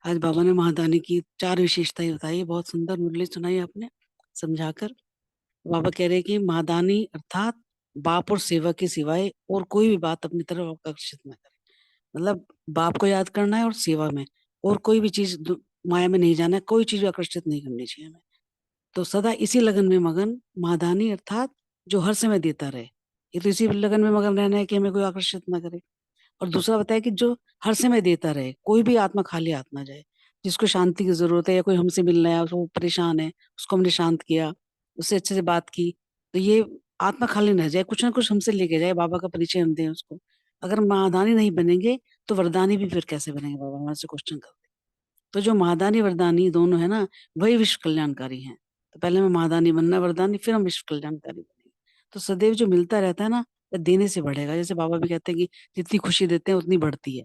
आज बाबा ने महादानी की 4 विशेषताएं बताई, बहुत सुंदर मुरली सुनाई आपने समझाकर। बाबा कह रहे हैं कि महादानी अर्थात बाप और सेवा के सिवाय और कोई भी बात अपनी तरफ आकर्षित न करे। मतलब बाप को याद करना है और सेवा में, और कोई भी चीज माया में नहीं जाना है, कोई चीज आकर्षित नहीं करनी चाहिए हमें। तो सदा इसी लगन में मगन महादानी अर्थात जो हर समय देता रहे। ये तो इसी लगन में मगन रहना है कि हमें कोई आकर्षित ना करे। और दूसरा बताया कि जो हर समय देता रहे, कोई भी आत्मा खाली हाथ ना जाए। जिसको शांति की जरूरत है या कोई हमसे मिलना है, वो परेशान है, उसको हमने शांत किया, उससे अच्छे से बात की, तो ये आत्मा खाली ना जाए, कुछ ना कुछ हमसे लेके जाए, बाबा का परिचय हम दें उसको। अगर महादानी नहीं बनेंगे तो वरदानी भी फिर कैसे बनेंगे? बाबा हमारे से क्वेश्चन करते। तो जो महादानी वरदानी दोनों है ना, वही विश्व कल्याणकारी हैं। तो पहले हमें महादानी बनना है, वरदानी, फिर हम विश्व कल्याणकारी बनेंगे। तो सदैव जो मिलता रहता है ना, वह देने से बढ़ेगा। जैसे बाबा भी कहते हैं कि जितनी खुशी देते हैं उतनी बढ़ती है।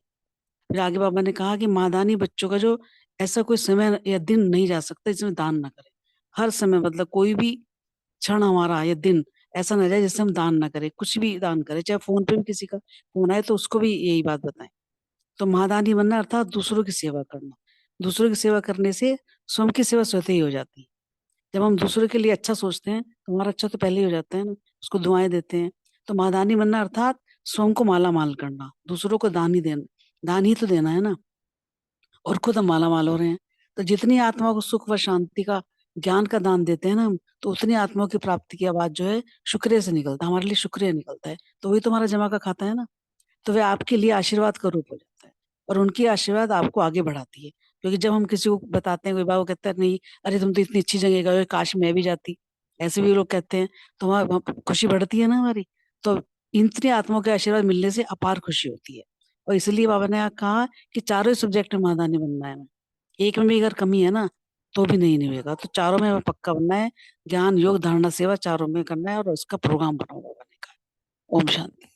फिर आगे बाबा ने कहा कि महादानी बच्चों का जो ऐसा कोई समय या दिन नहीं जा सकता जिसमें दान ना करें। हर समय, मतलब कोई भी क्षण हमारा या दिन ऐसा ना जाए जिससे हम दान ना करें, कुछ भी दान करें। चाहे फोन पे भी किसी का फोन आए तो उसको भी यही बात बताएं। तो महादानी बनना अर्थात दूसरों की सेवा करना। दूसरों की सेवा करने से स्वयं की सेवा स्वतः ही हो जाती है। जब हम दूसरे के लिए अच्छा सोचते हैं तो हमारा अच्छा तो पहले ही हो जाता है ना, उसको दुआएं देते हैं। तो महादानी बनना अर्थात स्वयं को माला माल करना, दूसरों को दान ही देना, दान ही तो देना है ना, और खुद हम माला माल हो रहे हैं। तो जितनी आत्मा को सुख व शांति का, ज्ञान का दान देते हैं ना हम, तो उतनी आत्माओं की प्राप्ति की आवाज जो है शुक्रिया से निकलता है, हमारे लिए शुक्रिया निकलता है। तो वही तुम्हारा जमा का खाता है ना, तो वे आपके लिए आशीर्वाद का रूप हो जाता है, और उनकी आशीर्वाद आपको आगे बढ़ाती है। क्योंकि जब हम किसी को बताते हैं, कोई बाबा कहता है नहीं अरे तुम तो इतनी अच्छी जगह गए हो, काश मैं भी जाती, ऐसे भी लोग कहते हैं, तो वहाँ खुशी बढ़ती है ना हमारी। तो इतनी आत्माओं के आशीर्वाद मिलने से अपार खुशी होती है। और इसलिए बाबा ने कहा कि चारों सब्जेक्ट में महादानी बनना है हमें। एक में भी अगर कमी है ना तो भी नहीं होगा, तो चारों में हमें पक्का बनना है। ज्ञान योग धारणा सेवा चारों में करना है, और उसका प्रोग्राम बनाओ बाबा ने कहा। ओम शांति।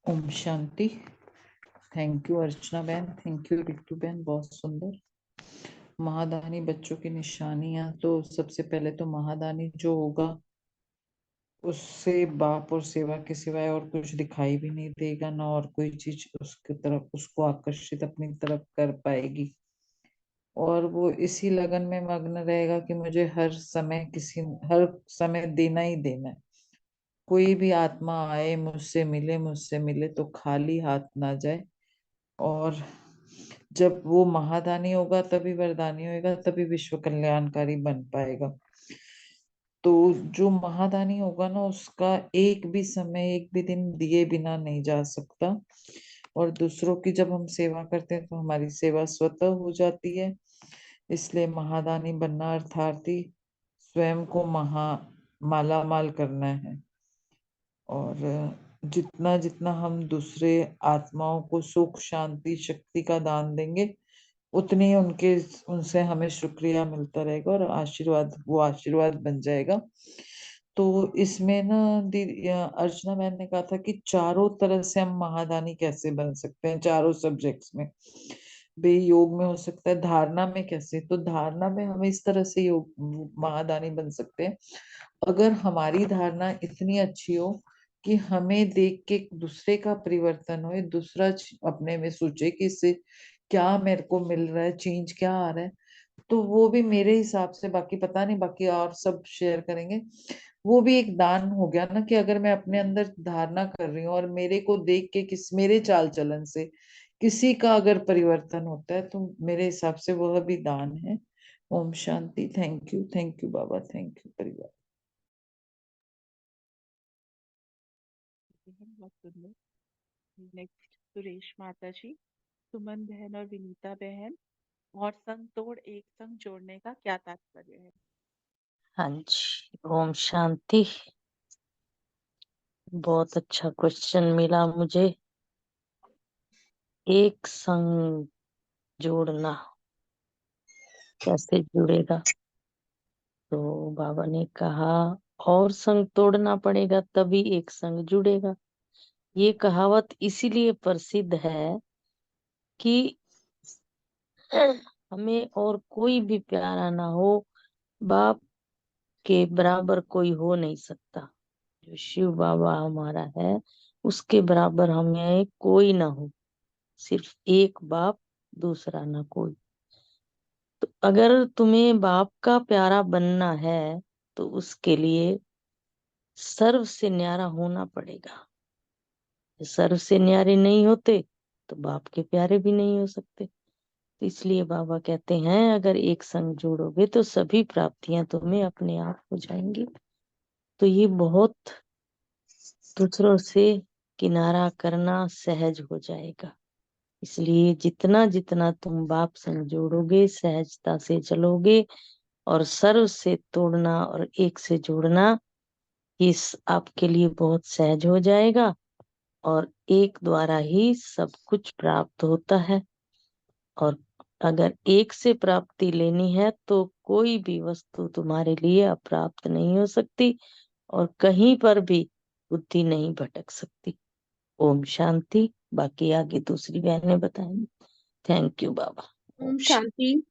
ओम शांति। थैंक यू अर्चना बहन, थैंक यू रितु बहन, बहुत सुंदर। महादानी बच्चों की निशानियां, तो सबसे पहले तो महादानी जो होगा उससे बाप और सेवा के सिवाय और कुछ दिखाई भी नहीं देगा ना, और कोई चीज उसकी तरफ उसको आकर्षित अपनी तरफ कर पाएगी। और वो इसी लगन में मग्न रहेगा कि मुझे हर समय देना ही देना है। कोई भी आत्मा आए मुझसे मिले तो खाली हाथ ना जाए। और जब वो महादानी होगा तभी वरदानी होगा, तभी विश्व कल्याणकारी बन पाएगा। तो जो महादानी होगा ना, उसका एक भी समय, एक भी दिन दिए बिना नहीं जा सकता। और दूसरों की जब हम सेवा करते हैं तो हमारी सेवा स्वतः हो जाती है। इसलिए महादानी बनना अर्थात ही स्वयं को माला माल करना है। और जितना जितना हम दूसरे आत्माओं को सुख शांति शक्ति का दान देंगे, उतनी उनसे हमें शुक्रिया मिलता रहेगा, और वो आशीर्वाद बन जाएगा। तो इसमें ना अर्चना मैम ने कहा था कि चारों तरह से हम महादानी कैसे बन सकते हैं, चारों सब्जेक्ट्स में। बे योग में हो सकता है, धारणा में कैसे, तो धारणा में हम इस तरह से योग महादानी बन सकते हैं। अगर हमारी धारणा इतनी अच्छी हो कि हमें देख के दूसरे का परिवर्तन हो, दूसरा अपने में सोचे कि इससे क्या मेरे को मिल रहा है, चेंज क्या आ रहा है, तो वो भी मेरे हिसाब से, बाकी पता नहीं, बाकी और सब शेयर करेंगे, वो भी एक दान हो गया ना। कि अगर मैं अपने अंदर धारणा कर रही हूँ और मेरे को देख के मेरे चाल चलन से किसी का अगर परिवर्तन होता है, तो मेरे हिसाब से वह भी दान है। ओम शांति। थैंक यू बाबा, थैंक यू परिवार। बहुत सुंदर। नेक्स्ट सुरेश माता जी, सुमन बहन और विनीता बहन। और संग तोड़ एक संग जोड़ने का क्या तात्पर्य है? हाँ जी, ओम शांति। बहुत अच्छा क्वेश्चन मिला मुझे। एक संग जोड़ना कैसे जुड़ेगा? तो बाबा ने कहा और संग तोड़ना पड़ेगा तभी एक संग जुड़ेगा। ये कहावत इसीलिए प्रसिद्ध है कि हमें और कोई भी प्यारा ना हो, बाप के बराबर कोई हो नहीं सकता। जो शिव बाबा हमारा है उसके बराबर हमें कोई ना हो, सिर्फ एक बाप, दूसरा ना कोई। तो अगर तुम्हें बाप का प्यारा बनना है तो उसके लिए सर्व से न्यारा होना पड़ेगा। सर्व से न्यारे नहीं होते तो बाप के प्यारे भी नहीं हो सकते। तो इसलिए बाबा कहते हैं अगर एक संग जोड़ोगे तो सभी प्राप्तियां तुम्हें अपने आप हो जाएंगी। तो ये बहुत दूसरों से किनारा करना सहज हो जाएगा। इसलिए जितना जितना तुम बाप संग जोड़ोगे, सहजता से चलोगे, और सर्व से तोड़ना और एक से जोड़ना इस आपके लिए बहुत सहज हो जाएगा। और एक द्वारा ही सब कुछ प्राप्त होता है। और अगर एक से प्राप्ति लेनी है तो कोई भी वस्तु तुम्हारे लिए अप्राप्त नहीं हो सकती, और कहीं पर भी बुद्धि नहीं भटक सकती। ओम शांति। बाकी आगे दूसरी बहनें बताएंगी। थैंक यू बाबा। ओम शांति।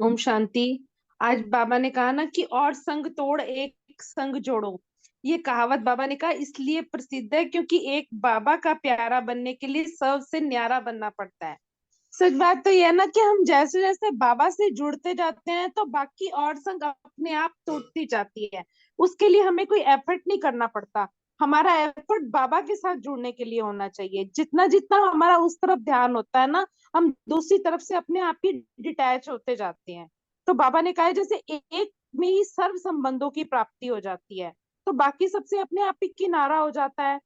ओम शांति। आज बाबा ने कहा ना कि और संग तोड़ एक संग जोड़ो। ये कहावत बाबा ने कहा इसलिए प्रसिद्ध है क्योंकि एक बाबा का प्यारा बनने के लिए सबसे न्यारा बनना पड़ता है। सच बात तो यह है ना कि हम जैसे जैसे बाबा से जुड़ते जाते हैं तो बाकी और संग अपने आप टूटती जाती है। उसके लिए हमें कोई एफर्ट नहीं करना पड़ता। हमारा एफर्ट बाबा के साथ जुड़ने के लिए होना चाहिए। जितना जितना हमारा उस तरफ ध्यान होता है ना, हम दूसरी तरफ से अपने आप ही डिटैच होते जाते हैं। तो बाबा ने कहा है जैसे एक में ही सर्व संबंधों की प्राप्ति हो जाती है, तो बाकी सबसे अपने आप ही किनारा हो जाता है।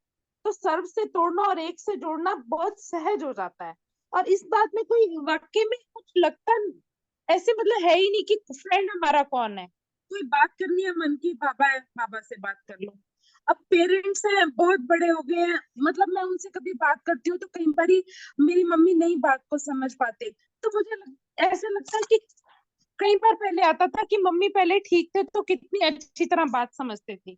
तो सर्व से तोड़ना और एक से जोड़ना बहुत सहज हो जाता है। और इस बात में कोई वाकई में कुछ लगता ऐसे मतलब है ही नहीं कि फ्रेंड हमारा कौन है। कोई बात करनी है मन की, बाबा है, बाबा से बात कर लो। अब पेरेंट्स हैं, बहुत बड़े हो गए हैं, मतलब मैं उनसे कभी बात करती हूँ तो कई बार मेरी मम्मी नई बात को समझ पाते, तो मुझे ऐसा लगता है कि कई बार पहले आता था कि मम्मी पहले ठीक थे तो कितनी अच्छी तरह बात समझते थे।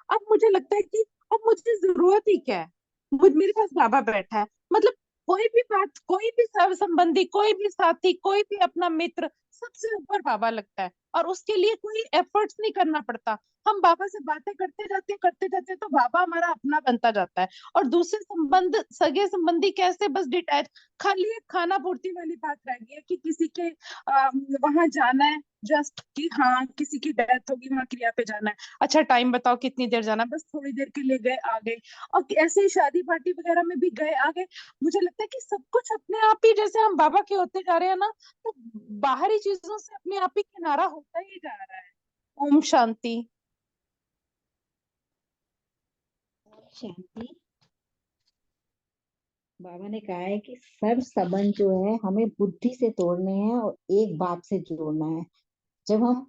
अब मुझे लगता है कि अब मुझे जरूरत ही क्या है, मेरे पास बाबा बैठा है, मतलब कोई भी बात, कोई भी सर संबंधी, कोई भी साथी, कोई भी अपना मित्र, सबसे ऊपर बाबा लगता है। और उसके लिए कोई एफर्ट्स नहीं करना पड़ता। हम बाबा से बातें करते जाते तो बाबा हमारा अपना बनता जाता है। और दूसरे संबंध, सगे संबंधी कैसे बस डिटैच, खाली एक खाना पूर्ति वाली बात रह गई है कि किसी के वहां जाना है, जस्ट कि हाँ किसी की डेथ होगी, वहां क्रिया पे जाना है, अच्छा टाइम बताओ कितनी देर जाना है, बस थोड़ी देर के लिए गए आ गए। और ऐसे ही शादी पार्टी वगैरह में भी गए आ गए। मुझे लगता है कि सब कुछ अपने आप ही, जैसे हम बाबा के होते जा रहे हैं ना, तो बाहरी चीजों से अपने आप ही किनारा होता ही जा रहा है। ओम शांति। शांति। बाबा ने कहा है कि सर्व संबंध जो है हमें बुद्धि से तोड़ने हैं और एक बात से जोड़ना है। जब हम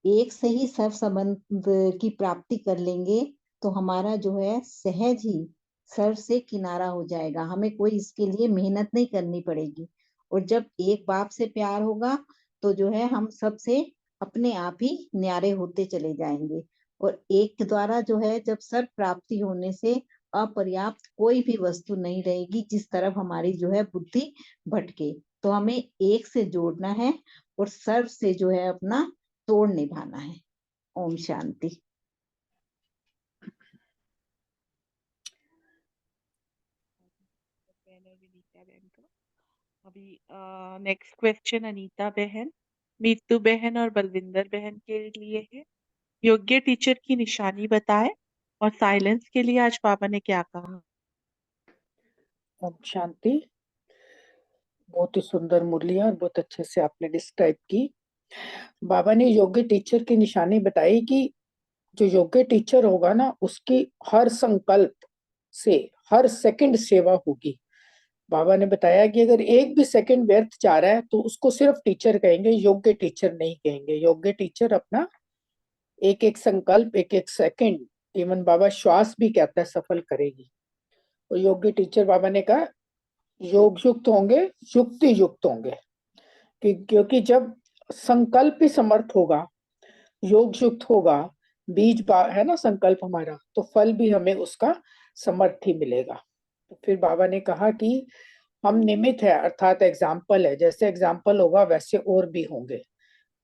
एक से ही सर्व संबंध की प्राप्ति कर लेंगे तो हमारा जो है सहज ही सर्व से किनारा हो जाएगा। हमें कोई इसके लिए मेहनत नहीं करनी पड़ेगी। और जब एक बाप से प्यार होगा तो जो है हम सबसे अपने आप ही न्यारे होते चले जाएंगे। और एक के द्वारा जो है जब सर्व प्राप्ति होने से अपर्याप्त कोई भी वस्तु नहीं रहेगी जिस तरफ हमारी जो है बुद्धि भटके। तो हमें एक से जोड़ना है और सर्व से जो है अपना तोड़ निभाना है। ओम शांति। अभी नेक्स्ट क्वेश्चन अनीता बहन, मीतू बहन और बलविंदर बहन के लिए है। योग्य टीचर की निशानी बताए और साइलेंस के लिए आज बाबा ने क्या कहा। ओम शांति। बहुत ही सुंदर मुरली और बहुत अच्छे से आपने डिस्क्राइब की। बाबा ने योग्य टीचर की निशानी बताई कि जो योग्य टीचर होगा ना उसकी हर संकल्प से हर सेकंड सेवा होगी। बाबा ने बताया कि अगर एक भी सेकंड व्यर्थ जा रहा है तो उसको सिर्फ टीचर कहेंगे, योग्य टीचर नहीं कहेंगे। योग्य टीचर अपना एक एक संकल्प, एक एक सेकंड, इवन बाबा श्वास भी कहता है सफल करेगी। तो योग्य टीचर बाबा ने कहा योग युक्त होंगे, युक्ति युक्त होंगे, क्योंकि जब संकल्प ही समर्थ होगा, योग युक्त होगा, बीज है ना संकल्प हमारा, तो फल भी हमें उसका समर्थ ही मिलेगा। तो फिर बाबा ने कहा कि हम निमित्त है, अर्थात एग्जाम्पल है, जैसे एग्जाम्पल होगा वैसे और भी होंगे।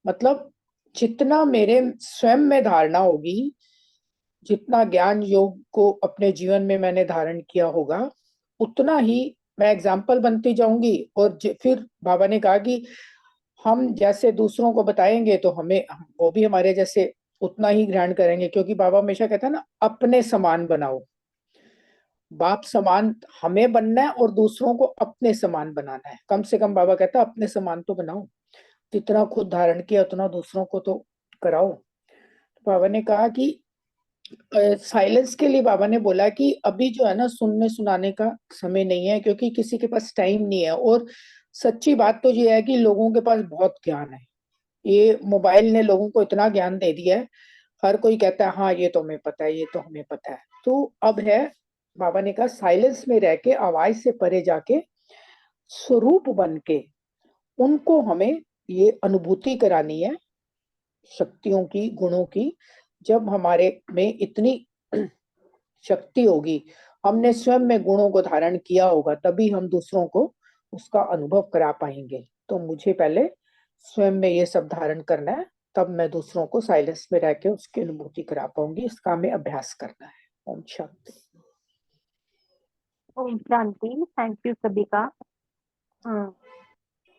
मतलब जितना मेरे स्वयं में धारणा होगी, जितना ज्ञान योग को अपने जीवन में मैंने धारण किया होगा, उतना ही मैं एग्जाम्पल बनती जाऊंगी। और फिर बाबा ने कहा कि हम जैसे दूसरों को बताएंगे तो हमें, वो भी हमारे जैसे उतना ही ग्रहण करेंगे। क्योंकि बाबा हमेशा कहता है ना, अपने समान बनाओ। बाप समान हमें बनना है और दूसरों को अपने समान बनाना है। कम से कम बाबा कहता है अपने समान तो बनाओ, जितना खुद धारण किया उतना दूसरों को तो कराओ। बाबा ने कहा कि साइलेंस के लिए बाबा ने बोला कि अभी जो है ना सुनने सुनाने का समय नहीं है, क्योंकि किसी के पास टाइम नहीं है। और सच्ची बात तो ये है कि लोगों के पास बहुत ज्ञान है। ये मोबाइल ने लोगों को इतना ज्ञान दे दिया है, हर कोई कहता है हाँ ये तो हमें पता है, ये तो हमें पता है। तो अब है, बाबा ने कहा साइलेंस में रह के, आवाज से परे जाके, स्वरूप बन के उनको हमें ये अनुभूति करानी है शक्तियों की, गुणों की। जब हमारे में इतनी शक्ति होगी, हमने स्वयं में गुणों को धारण किया होगा, तभी हम दूसरों को उसका अनुभव करा पाएंगे। तो मुझे पहले स्वयं में ये सब धारण करना है, तब मैं दूसरों को साइलेंस में रह के उसकी अनुभूति करा पाऊंगी। इसका हमें अभ्यास करना है। ओम शांति। ओम शांति। थैंक यू सभी का।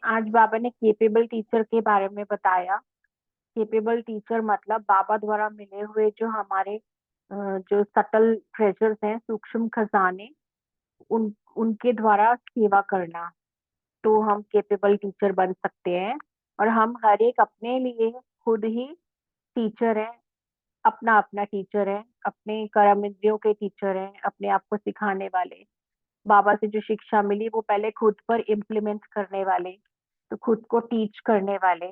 आज बाबा ने केपेबल टीचर के बारे में बताया। केपेबल टीचर मतलब बाबा द्वारा मिले हुए जो हमारे जो सटल ट्रेजर्स हैं, सूक्ष्म खजाने, उनके द्वारा सेवा करना, तो हम केपेबल टीचर बन सकते हैं। और हम हर एक अपने लिए खुद ही टीचर हैं, अपना अपना टीचर है, अपने कर्म इंद्रियों के टीचर हैं, अपने आप को सिखाने वाले। बाबा से जो शिक्षा मिली वो पहले खुद पर इम्प्लीमेंट करने वाले, तो खुद को टीच करने वाले।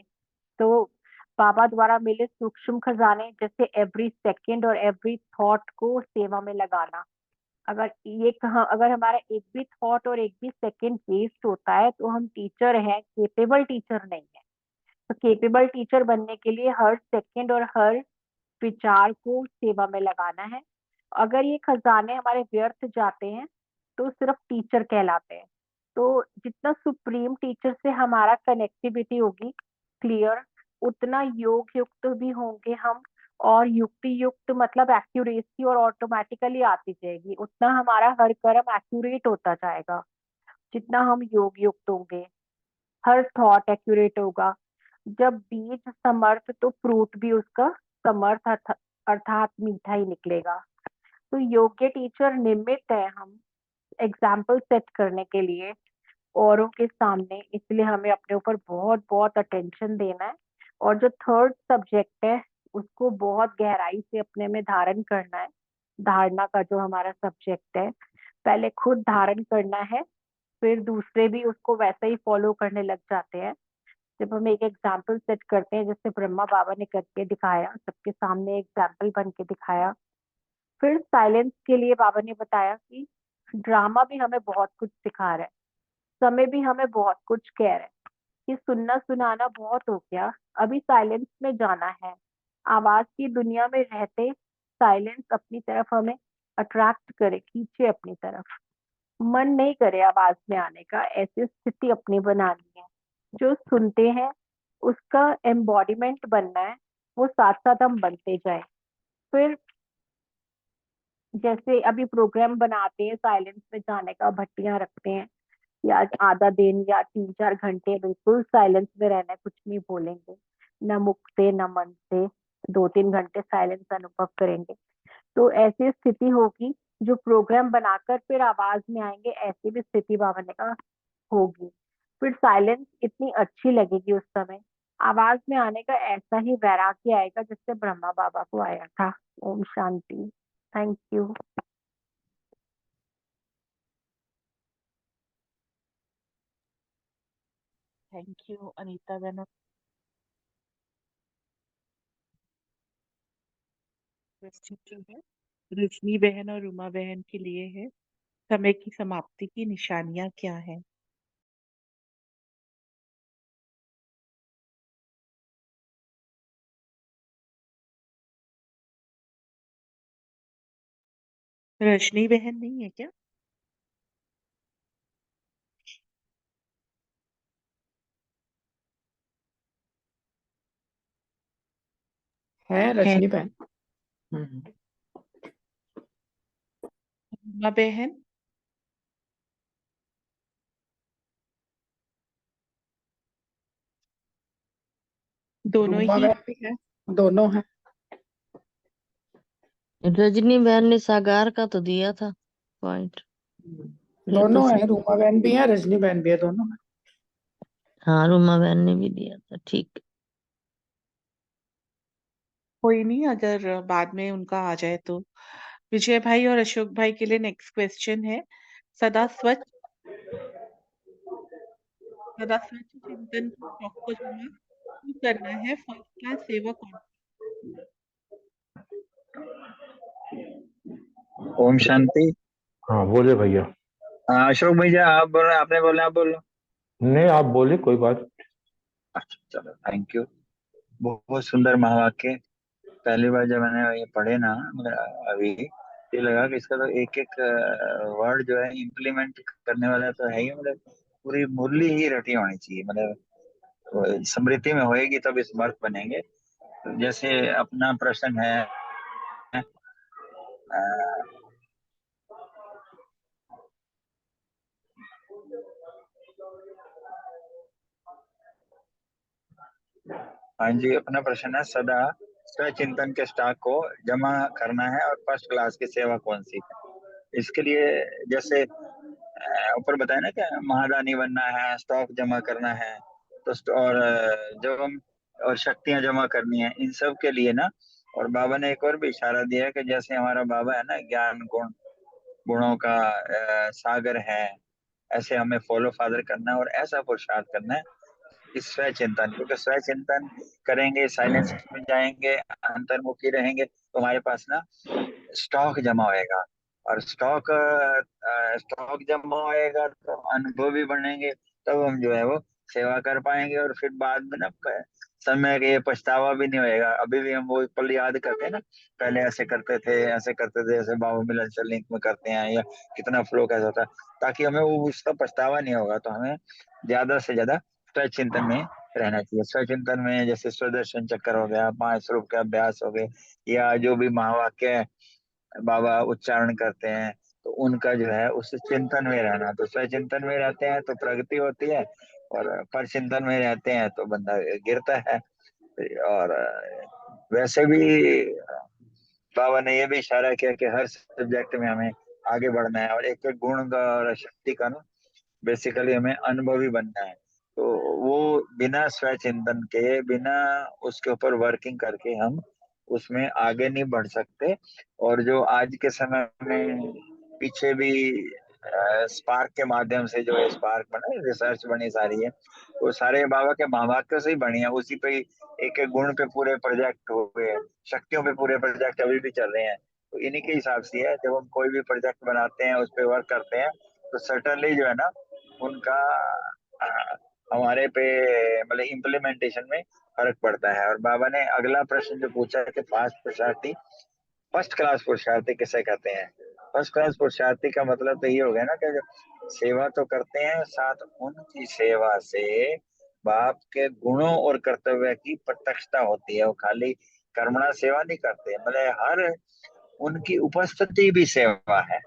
तो बाबा द्वारा मिले सूक्ष्म खजाने जैसे एवरी सेकंड और एवरी थॉट को सेवा में लगाना। अगर हमारा एक भी थॉट और एक भी सेकंड वेस्ट होता है तो हम टीचर हैं, केपेबल टीचर नहीं है। तो केपेबल टीचर बनने के लिए हर सेकंड और हर विचार को सेवा में लगाना है। अगर ये खजाने हमारे व्यर्थ जाते हैं तो सिर्फ टीचर कहलाते हैं। तो जितना सुप्रीम टीचर से हमारा कनेक्टिविटी होगी क्लियर, उतना योग युक्त भी होंगे हम, और युक्ति युक्त मतलब एक्यूरेसी और ऑटोमेटिकली आती जाएगी। उतना हमारा हर कर्म एक्यूरेट होता जाएगा जितना हम योग युक्त होंगे। हर थॉट एक्यूरेट होगा। जब बीज समर्थ तो फ्रूट भी उसका समर्थ अर्थात मीठा ही निकलेगा। तो योग्य टीचर निमित्त है हम एग्जाम्पल सेट करने के लिए औरों के सामने, इसलिए हमें अपने ऊपर बहुत बहुत अटेंशन देना है। और जो थर्ड सब्जेक्ट है उसको बहुत गहराई से अपने में धारण करना है। धारणा का जो हमारा सब्जेक्ट है, पहले खुद धारण करना है, फिर दूसरे भी उसको वैसा ही फॉलो करने लग जाते हैं। जब हम एक एग्जाम्पल सेट करते हैं, जैसे ब्रह्मा बाबा ने करके दिखाया, सबके सामने एग्जाम्पल बन के दिखाया। फिर साइलेंस के लिए बाबा ने बताया कि ड्रामा भी हमें बहुत कुछ सिखा रहा है, समय भी हमें बहुत कुछ कह रहा है कि सुनना सुनाना बहुत हो गया, अभी साइलेंस में जाना है। आवाज की दुनिया में रहते साइलेंस अपनी तरफ हमें अट्रैक्ट करे, खींचे अपनी तरफ। मन नहीं करे आवाज में आने का, ऐसी स्थिति अपनी बनानी है। जो सुनते हैं उसका एम्बॉडीमेंट बनना है, वो साथ साथ हम बनते जाए। फिर जैसे अभी प्रोग्राम बनाते हैं साइलेंस में जाने का, भट्टियां रखते हैं, या आधा दिन या 3-4 घंटे बिल्कुल साइलेंस में रहना है, कुछ नहीं बोलेंगे, न मुख से न मन से, 2-3 घंटे साइलेंस अनुभव करेंगे। तो ऐसी स्थिति होगी जो प्रोग्राम बनाकर फिर आवाज में आएंगे, ऐसी भी स्थिति बाबा ने कहा होगी। फिर साइलेंस इतनी अच्छी लगेगी उस समय, आवाज में आने का ऐसा ही वैराग्य आएगा जिससे ब्रह्मा बाबा को आया था। ओम शांति। Thank you. Thank you Anita बहन। क्वेश्चन जो है रजनी बहन और उमा बहन के लिए है, समय की समाप्ति की निशानियां क्या है? रजनी बहन नहीं है क्या? है रजनी बहन। उमा बहन? दोनों रूमा ही बहन भी है, दोनों है। रजनी बहन ने सागार का तो दिया था पॉइंट। दोनों है, रूमा बहन भी है, रजनी बहन भी है, दोनों है। हाँ, रूमा बहन ने भी दिया था, ठीक। कोई नहीं, अगर बाद में उनका आ जाए तो। विजय भाई और अशोक भाई के लिए नेक्स्ट क्वेश्चन है, सदा स्वच्छ चिंतन की स्टॉक को जमा क्यों करना है, फर्स्ट क्लास सेवक कौन? ओम शांति। हाँ बोले भैया। अशोक भैया आप बोल रहे हैं, आपने बोला, आप बोलो। नहीं आप बोले, कोई बात। अच्छा चलो, थैंक यू। बहुत सुंदर महावाक्य। पहली बार जब मैंने ये पढ़े ना, मतलब अभी ये लगा कि इसका तो एक एक वर्ड जो है इम्प्लीमेंट करने वाला तो है ही, मतलब पूरी मुरली ही रटी होनी चाहिए, मतलब स्मृति में होएगी तब स्मर्थ बनेंगे। जैसे अपना प्रश्न है अ, हाँ जी, अपना प्रश्न है सदा स्वचिंतन के स्टॉक को जमा करना है और फर्स्ट क्लास की सेवा कौन सी है। इसके लिए जैसे ऊपर बताया ना कि महादानी बनना है, स्टॉक जमा करना है, तो और जब हम और शक्तियां जमा करनी है, इन सब के लिए ना। और बाबा ने एक और भी इशारा दिया है कि जैसे हमारा बाबा है ना, ज्ञान गुणों का सागर है, ऐसे हमें फॉलो फादर करना है और ऐसा पुरुषार्थ करना है कि स्वय चिंतन, क्योंकि स्वय चिंतन करेंगे, साइलेंस में जाएंगे, अंतर्मुखी रहेंगे, तो हमारे पास ना स्टॉक जमा होएगा। और स्टॉक जमा होएगा तो अनुभव भी बढ़ेंगे, तब हम जो है वो सेवा कर पाएंगे। और फिर बाद में ना समय के ये पछतावा भी नहीं होएगा। अभी भी हम वो पल याद करते हैं ना, पहले ऐसे करते थे, ऐसे करते थे, ऐसे बाबा मिलन लिंक में करते हैं, या कितना फ्लो कैसा होता है, ताकि हमें वो उसका पछतावा नहीं होगा। तो हमें ज्यादा से ज्यादा स्वय चिंतन में रहना चाहिए। स्वय चिंतन में जैसे स्वदर्शन चक्कर हो गया, 5 स्वरूप के अभ्यास हो गए, या जो भी महावाक्य बाबा उच्चारण करते हैं, तो उनका जो है उस चिंतन में रहना। तो स्वय चिंतन में रहते हैं तो प्रगति होती है, और पर चिंतन में रहते हैं तो बंदा गिरता है। और वैसे भी बाबा ने ये भी इशारा किया कि हर सब्जेक्ट में हमें आगे बढ़ना है, और एक एक गुण का और शक्ति का ना बेसिकली हमें अनुभवी बनना है। तो वो बिना स्वय चिंतन के, बिना उसके ऊपर वर्किंग करके हम उसमें आगे नहीं बढ़ सकते। और जो आज के समय में पीछे भी स्पार्क के माध्यम से जो है स्पार्क बना, रिसर्च बनी सारी है, वो सारे बाबा के महावाक्यों से ही बनी है। उसी पे एक एक गुण पे पूरे प्रोजेक्ट हो गए, शक्तियों पे पूरे प्रोजेक्ट अभी भी चल रहे हैं। तो इन्हीं के हिसाब से है, जब हम कोई भी प्रोजेक्ट बनाते हैं, उस पर वर्क करते हैं, तो सर्टनली जो है ना उनका हमारे पे मतलब इम्प्लीमेंटेशन में फर्क पड़ता है। और बाबा ने अगला प्रश्न जो पूछा है कि फर्स्ट क्लास पुरुषार्थी किसे कहते हैं। फर्स्ट क्लास पुरुषार्थी का मतलब तो ये हो गया ना कि जो सेवा तो करते हैं, साथ उनकी सेवा से बाप के गुणों और कर्तव्य की प्रत्यक्षता होती है। वो खाली कर्मणा सेवा नहीं करते, मतलब हर उनकी उपस्थिति भी सेवा है,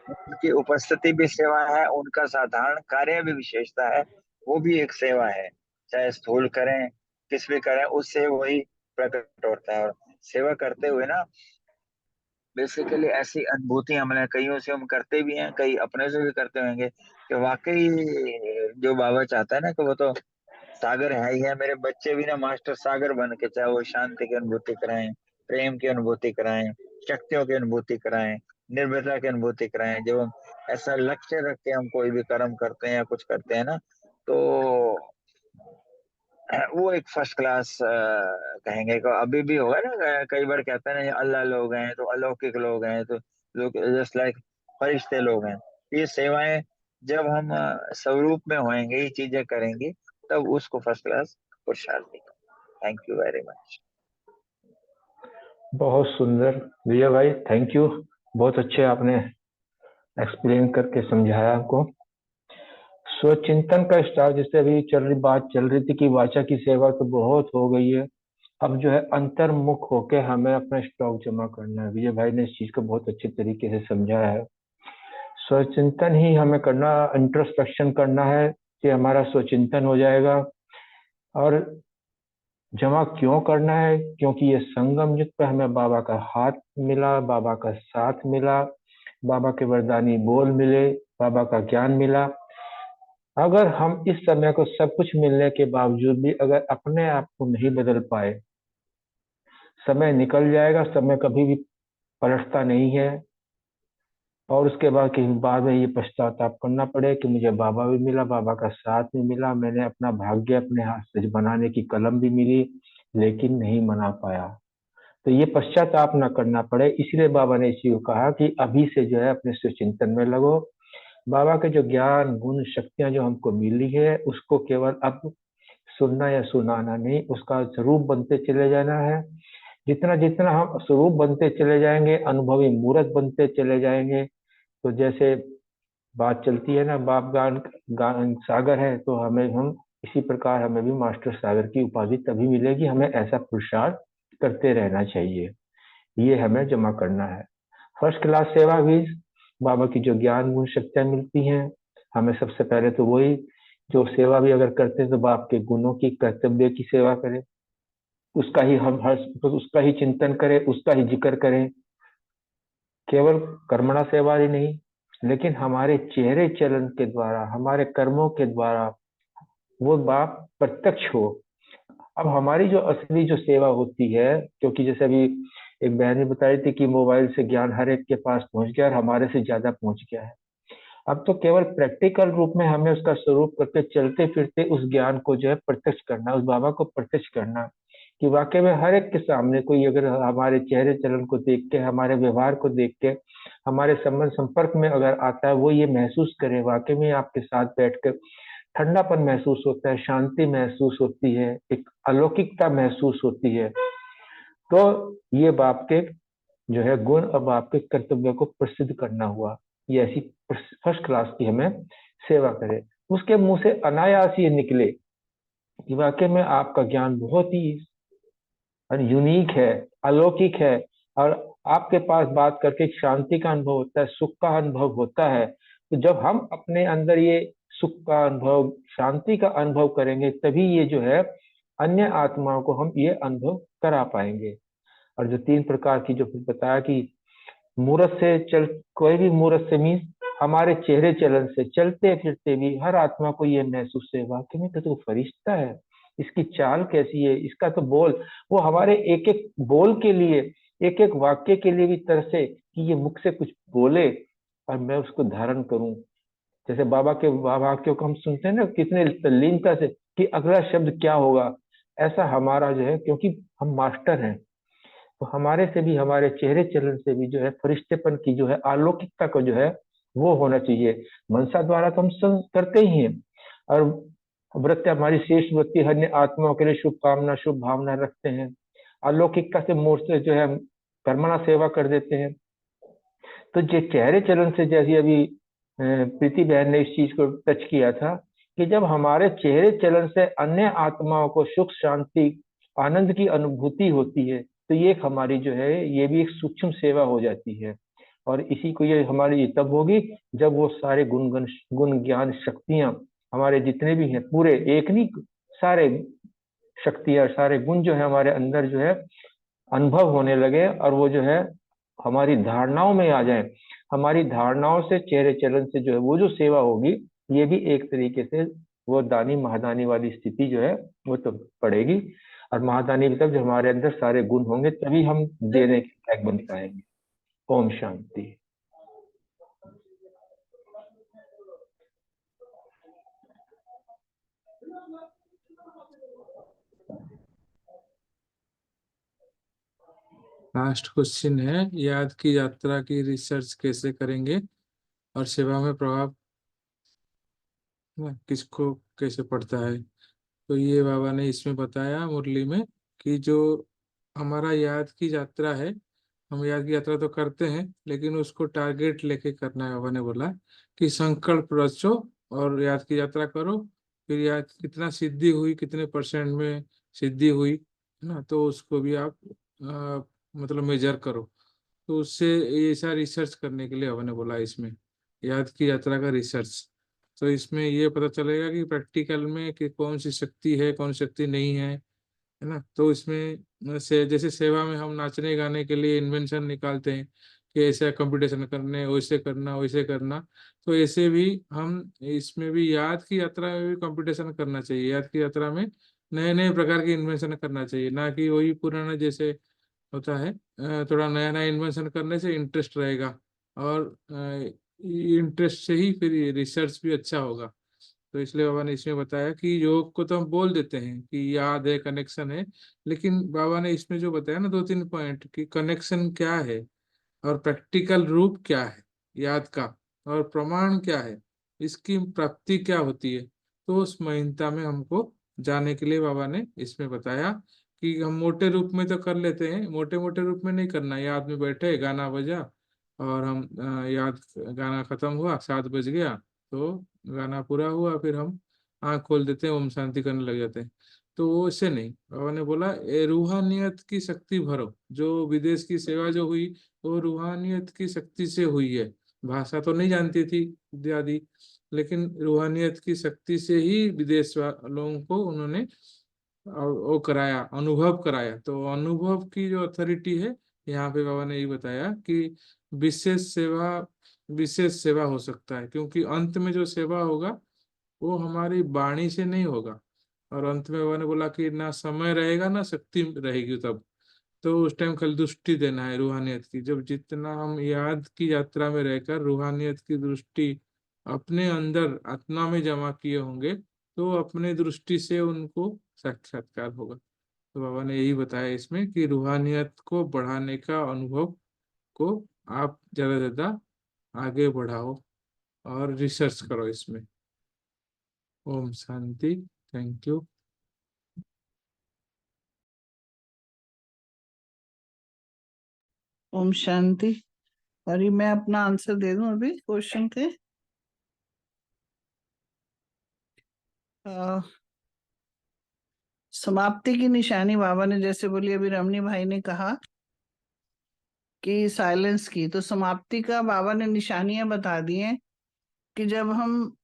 उनकी उपस्थिति भी सेवा है, उनका साधारण कार्य भी विशेषता है, वो भी एक सेवा है। चाहे स्थूल करें, किस भी करें, उससे वही प्रकट होता है। और सेवा करते हुए ना बेसिकली ऐसी अनुभूति हमने कईयों से हम करते भी हैं, कई अपने से भी करते होंगे, कि वाकई जो बाबा चाहता है ना कि वो तो सागर है ही है। मेरे बच्चे भी ना मास्टर सागर बन के, चाहे वो शांति की अनुभूति कराएं, प्रेम की अनुभूति कराएं, शक्तियों की अनुभूति कराएं, निर्भयता की अनुभूति कराएं। जब हम ऐसा लक्ष्य रख के हम कोई भी कर्म करते हैं या कुछ करते हैं ना, तो वो एक फर्स्ट क्लास कहेंगे। को अभी भी होगा ना, कई बार कहते हैं ना अल्लाह लोग हैं, तो अलौकिक लोग हैं, तो लोग जस्ट लाइक फरिश्ते लोग हैं। ये सेवाएं जब हम स्वरूप में होंगे, ये चीजें करेंगे, तब उसको फर्स्ट क्लास पुरुषार्थी। Thank you very much. बहुत सुंदर भैया भाई, थैंक यू। बहुत अच्छे आपने एक्सप्लेन करके समझाया हमको। स्वचिंतन का स्टार, जैसे अभी बात चल रही थी कि वाचा की सेवा तो बहुत हो गई है, अब जो है अंतर्मुख होके हमें अपना स्टॉक जमा करना है। विजय भाई ने इस चीज को बहुत अच्छे तरीके से समझाया है। स्वचिंतन ही हमें करना, इंट्रोस्पेक्शन करना है कि हमारा स्वचिंतन हो जाएगा। और जमा क्यों करना है? क्योंकि ये संगम युग पे हमें बाबा का हाथ मिला, बाबा का साथ मिला, बाबा के वरदानी बोल मिले, बाबा का ज्ञान मिला। अगर हम इस समय को सब कुछ मिलने के बावजूद भी अगर अपने आप को नहीं बदल पाए, समय निकल जाएगा, समय कभी भी पलटता नहीं है। और उसके बाद कहीं बाद में ये पश्चाताप करना पड़े कि मुझे बाबा भी मिला, बाबा का साथ भी मिला, मैंने अपना भाग्य अपने हाथ से बनाने की कलम भी मिली, लेकिन नहीं मना पाया। तो ये पश्चाताप ना करना पड़े, इसलिए बाबा ने इसी को कहा कि अभी से जो है अपने स्वचिंतन में लगो। बाबा के जो ज्ञान गुण शक्तियां जो हमको मिली है, उसको केवल अब सुनना या सुनाना नहीं, उसका स्वरूप बनते चले जाना है। जितना जितना हम स्वरूप बनते चले जाएंगे, अनुभवी मूर्त बनते चले जाएंगे। तो जैसे बात चलती है ना, बाप गान सागर है, तो हम इसी प्रकार हमें भी मास्टर सागर की उपाधि तभी मिलेगी, हमें ऐसा पुरुषार्थ करते रहना चाहिए। ये हमें जमा करना है। फर्स्ट क्लास सेवा भी बाबा की जो ज्ञान गुण शक्तियां मिलती हैं, हमें सबसे पहले तो वही, जो सेवा भी अगर करते हैं तो बाप के गुणों की, कर्तव्य की सेवा करें, उसका ही हम हर उसका ही चिंतन करें, उसका ही जिक्र करें। केवल कर्मणा सेवा ही नहीं, लेकिन हमारे चेहरे चलन के द्वारा, हमारे कर्मों के द्वारा वो बाप प्रत्यक्ष हो। अब हमारी जो असली जो सेवा होती है, क्योंकि जैसे अभी एक बहन ने बताई थी कि मोबाइल से ज्ञान हर एक के पास पहुंच गया और हमारे से ज्यादा पहुंच गया है। अब तो केवल प्रैक्टिकल रूप में हमें उसका स्वरूप करके चलते फिरते उस ज्ञान को जो है प्रत्यक्ष करना, उस बाबा को प्रत्यक्ष करना, कि वाकई में हर एक के सामने कोई अगर हमारे चेहरे चलन को देख के, हमारे व्यवहार को देख के, हमारे संबंध संपर्क में अगर आता है, वो ये महसूस करे वाकई में आपके साथ बैठकर ठंडापन महसूस होता है, शांति महसूस होती है, एक अलौकिकता महसूस होती है। तो ये बाप के जो है गुण और बाप के कर्तव्य को प्रसिद्ध करना हुआ। ये ऐसी फर्स्ट क्लास की हमें सेवा करे। उसके मुंह से अनायास ये निकले कि वाकई में आपका ज्ञान बहुत ही यूनिक है, अलौकिक है, और आपके पास बात करके शांति का अनुभव होता है, सुख का अनुभव होता है। तो जब हम अपने अंदर ये सुख का अनुभव, शांति का अनुभव करेंगे, तभी ये जो है अन्य आत्माओं को हम ये अनुभव करा पाएंगे। और जो 3 प्रकार की जो बताया कि मूरत से चल, कोई भी मूरत से मीन्स हमारे चेहरे चलन से, चलते फिरते भी हर आत्मा को ये महसूस है वाकई में तो फरिश्ता है, इसकी चाल कैसी है, इसका तो बोल, वो हमारे एक एक बोल के लिए, एक एक वाक्य के लिए भी तरसे कि ये मुख से कुछ बोले और मैं उसको धारण करूं। जैसे बाबा के वाक्यों को हम सुनते हैं ना कितने तल्लीनता से कि अगला शब्द क्या होगा, ऐसा हमारा जो है, क्योंकि हम मास्टर हैं, तो हमारे से भी, हमारे चेहरे चलन से भी जो है फरिश्तेपन की जो है अलौकिकता को जो है वो होना चाहिए। मनसा द्वारा तो हम करते ही हैं, और व्रत हमारी शेष वृत्ति अन्य आत्माओं के लिए शुभकामना शुभ भावना रखते हैं। अलौकिकता से मोड़ से जो है हम कर्मणा सेवा कर देते हैं। तो जो चेहरे चलन से, जैसे अभी प्रीति बहन ने इस चीज को टच किया था कि जब हमारे चेहरे चलन से अन्य आत्माओं को सुख शांति आनंद की अनुभूति होती है, तो ये एक हमारी जो है ये भी एक सूक्ष्म सेवा हो जाती है। और इसी को ये हमारी तब होगी जब वो सारे गुण ज्ञान शक्तियां हमारे जितने भी हैं, पूरे एक नहीं, सारे शक्तियां, सारे गुण जो है हमारे अंदर जो है अनुभव होने लगे, और वो जो है हमारी धारणाओं में आ जाए। हमारी धारणाओं से, चेहरे चलन से जो है वो जो सेवा होगी, ये भी एक तरीके से वो दानी महादानी वाली स्थिति जो है वो तो पड़ेगी। और महादानी तब जब हमारे अंदर सारे गुण होंगे तभी हम देने के लायक बन पाएंगे। ओम शांति। लास्ट क्वेश्चन है, याद की यात्रा की रिसर्च कैसे करेंगे और सेवा में प्रभाव किसको कैसे पड़ता है। तो ये बाबा ने इसमें बताया मुरली में कि जो हमारा याद की यात्रा है, हम याद की यात्रा तो करते हैं लेकिन उसको टारगेट लेके करना है। बाबा ने बोला कि संकल्प रचो और याद की यात्रा करो, फिर याद कितना सिद्धि हुई, कितने % में सिद्धि हुई है ना, तो उसको भी आप मतलब मेजर करो। तो उससे ऐसा रिसर्च करने के लिए बाबा ने बोला इसमें याद की यात्रा का रिसर्च। तो इसमें ये पता चलेगा कि प्रैक्टिकल में कि कौन सी शक्ति है, कौन सी शक्ति नहीं है ना। तो इसमें से जैसे सेवा में हम नाचने गाने के लिए इन्वेंशन निकालते हैं कि ऐसा कंपटीशन करने, वैसे करना, वैसे करना, तो ऐसे भी हम इसमें भी याद की यात्रा में भी कंपटीशन करना चाहिए। याद की यात्रा में नए नए प्रकार के इन्वेंशन करना चाहिए, ना कि वही पुराना जैसे होता है। थोड़ा नया नया इन्वेंशन करने से इंटरेस्ट रहेगा, और इंटरेस्ट से ही फिर रिसर्च भी अच्छा होगा। तो इसलिए बाबा ने इसमें बताया कि योग को तो हम बोल देते हैं कि याद है, कनेक्शन है, लेकिन बाबा ने इसमें जो बताया ना 2-3 पॉइंट कि कनेक्शन क्या है और प्रैक्टिकल रूप क्या है याद का, और प्रमाण क्या है, इसकी प्राप्ति क्या होती है, तो उस महीनता में हमको जाने के लिए बाबा ने इसमें बताया कि हम मोटे रूप में तो कर लेते हैं, मोटे मोटे रूप में नहीं करना। याद में बैठे, गाना बजा और हम याद, गाना खत्म हुआ, 7 बज गया तो गाना पूरा हुआ, फिर हम आंख खोल देते हैं, ओम शांति करने लग जाते हैं। तो वो इससे नहीं, बाबा ने बोला ए रूहानियत की शक्ति भरो। जो विदेश की सेवा जो हुई वो रूहानियत की शक्ति से हुई है। भाषा तो नहीं जानती थी इत्यादि, लेकिन रूहानियत की शक्ति से ही विदेश वालों को उन्होंने वो कराया, अनुभव कराया। तो अनुभव की जो अथॉरिटी है, यहाँ पे बाबा ने ये बताया कि विशेष सेवा हो सकता है, क्योंकि अंत में जो सेवा होगा वो हमारी वाणी से नहीं होगा। और अंत में बाबा ने बोला कि ना समय रहेगा ना शक्ति रहेगी तब, तो उस टाइम खाली दृष्टि देना है रूहानियत की। जब जितना हम याद की यात्रा में रहकर रूहानियत की दृष्टि अपने अंदर आत्मा में जमा किए होंगे, तो अपने दृष्टि से उनको साक्षात्कार होगा। तो बाबा ने यही बताया इसमें कि रूहानियत को बढ़ाने का अनुभव को आप ज्यादा से ज्यादा आगे बढ़ाओ और रिसर्च करो इसमें। ओम शांति। Thank you. ओम शांति। और ये मैं अपना आंसर दे दूं अभी क्वेश्चन के। समाप्ति की निशानी बाबा ने जैसे बोली, अभी रमनी भाई ने कहा कि साइलेंस की, तो समाप्ति का बाबा ने निशानियां बता दी हैं कि जब हम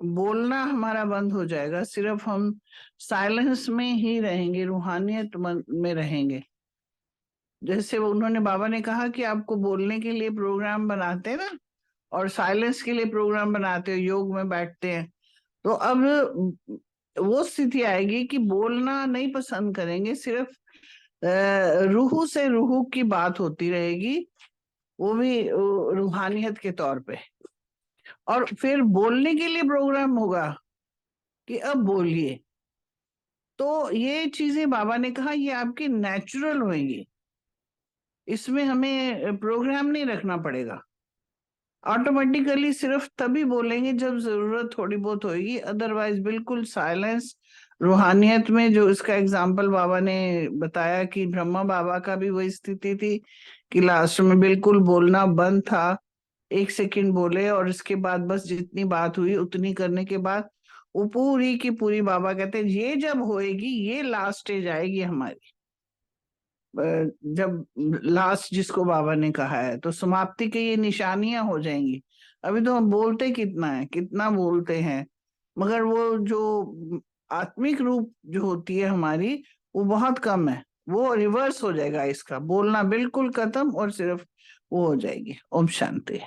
बोलना हमारा बंद हो जाएगा, सिर्फ हम साइलेंस में ही रहेंगे, रूहानियत में रहेंगे। जैसे उन्होंने बाबा ने कहा कि आपको बोलने के लिए प्रोग्राम बनाते हैं ना, और साइलेंस के लिए प्रोग्राम बनाते हो, योग में बैठते हैं, तो अब वो स्थिति आएगी कि बोलना नहीं पसंद करेंगे, सिर्फ रूह से रूह की बात होती रहेगी, वो भी रूहानियत के तौर पे। और फिर बोलने के लिए प्रोग्राम होगा कि अब बोलिए। तो ये चीजें बाबा ने कहा ये आपकी नेचुरल होंगी, इसमें हमें प्रोग्राम नहीं रखना पड़ेगा। ऑटोमेटिकली सिर्फ तभी बोलेंगे जब जरूरत थोड़ी बहुत होगी, अदरवाइज बिल्कुल साइलेंस। रूहानियत में जो इसका एग्जाम्पल बाबा ने बताया कि ब्रह्मा बाबा का भी वही स्थिति थी कि लास्ट में बिल्कुल बोलना बंद था, 1 सेकंड बोले और इसके बाद बस जितनी बात हुई उतनी करने के बाद वो पूरी की पूरी, बाबा कहते हैं ये जब होएगी, ये लास्ट स्टेज आएगी हमारी, जब लास्ट जिसको बाबा ने कहा है, तो समाप्ति की ये निशानियां हो जाएंगी। अभी तो हम बोलते कितना है, कितना बोलते हैं, मगर वो जो आत्मिक रूप जो होती है हमारी वो बहुत कम है। वो रिवर्स हो जाएगा, इसका बोलना बिल्कुल खत्म और सिर्फ वो हो जाएगी। ओम शांति।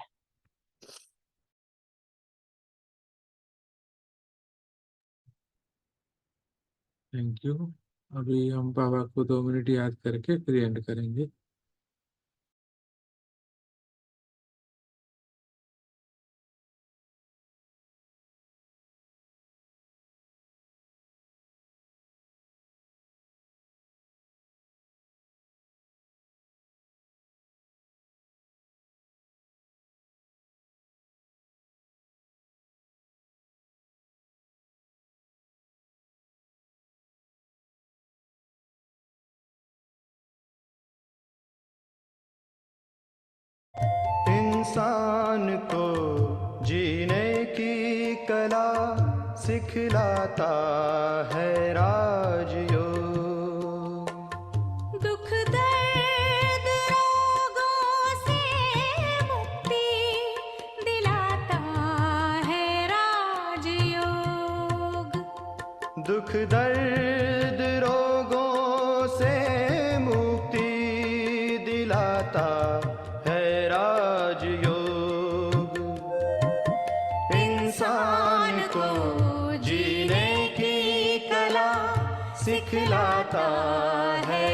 Thank you. अभी हम बाबा को 2 मिनट याद करके फिर एंड करेंगे। इंसान को जीने की कला सिखलाता है राजयोग। दुख दर्द रोगों से मुक्ति दिलाता है राजयोग। दुख दर्द रोगों से मुक्ति दिलाता है राजयोग। इंसान को जीने की कला सिखलाता है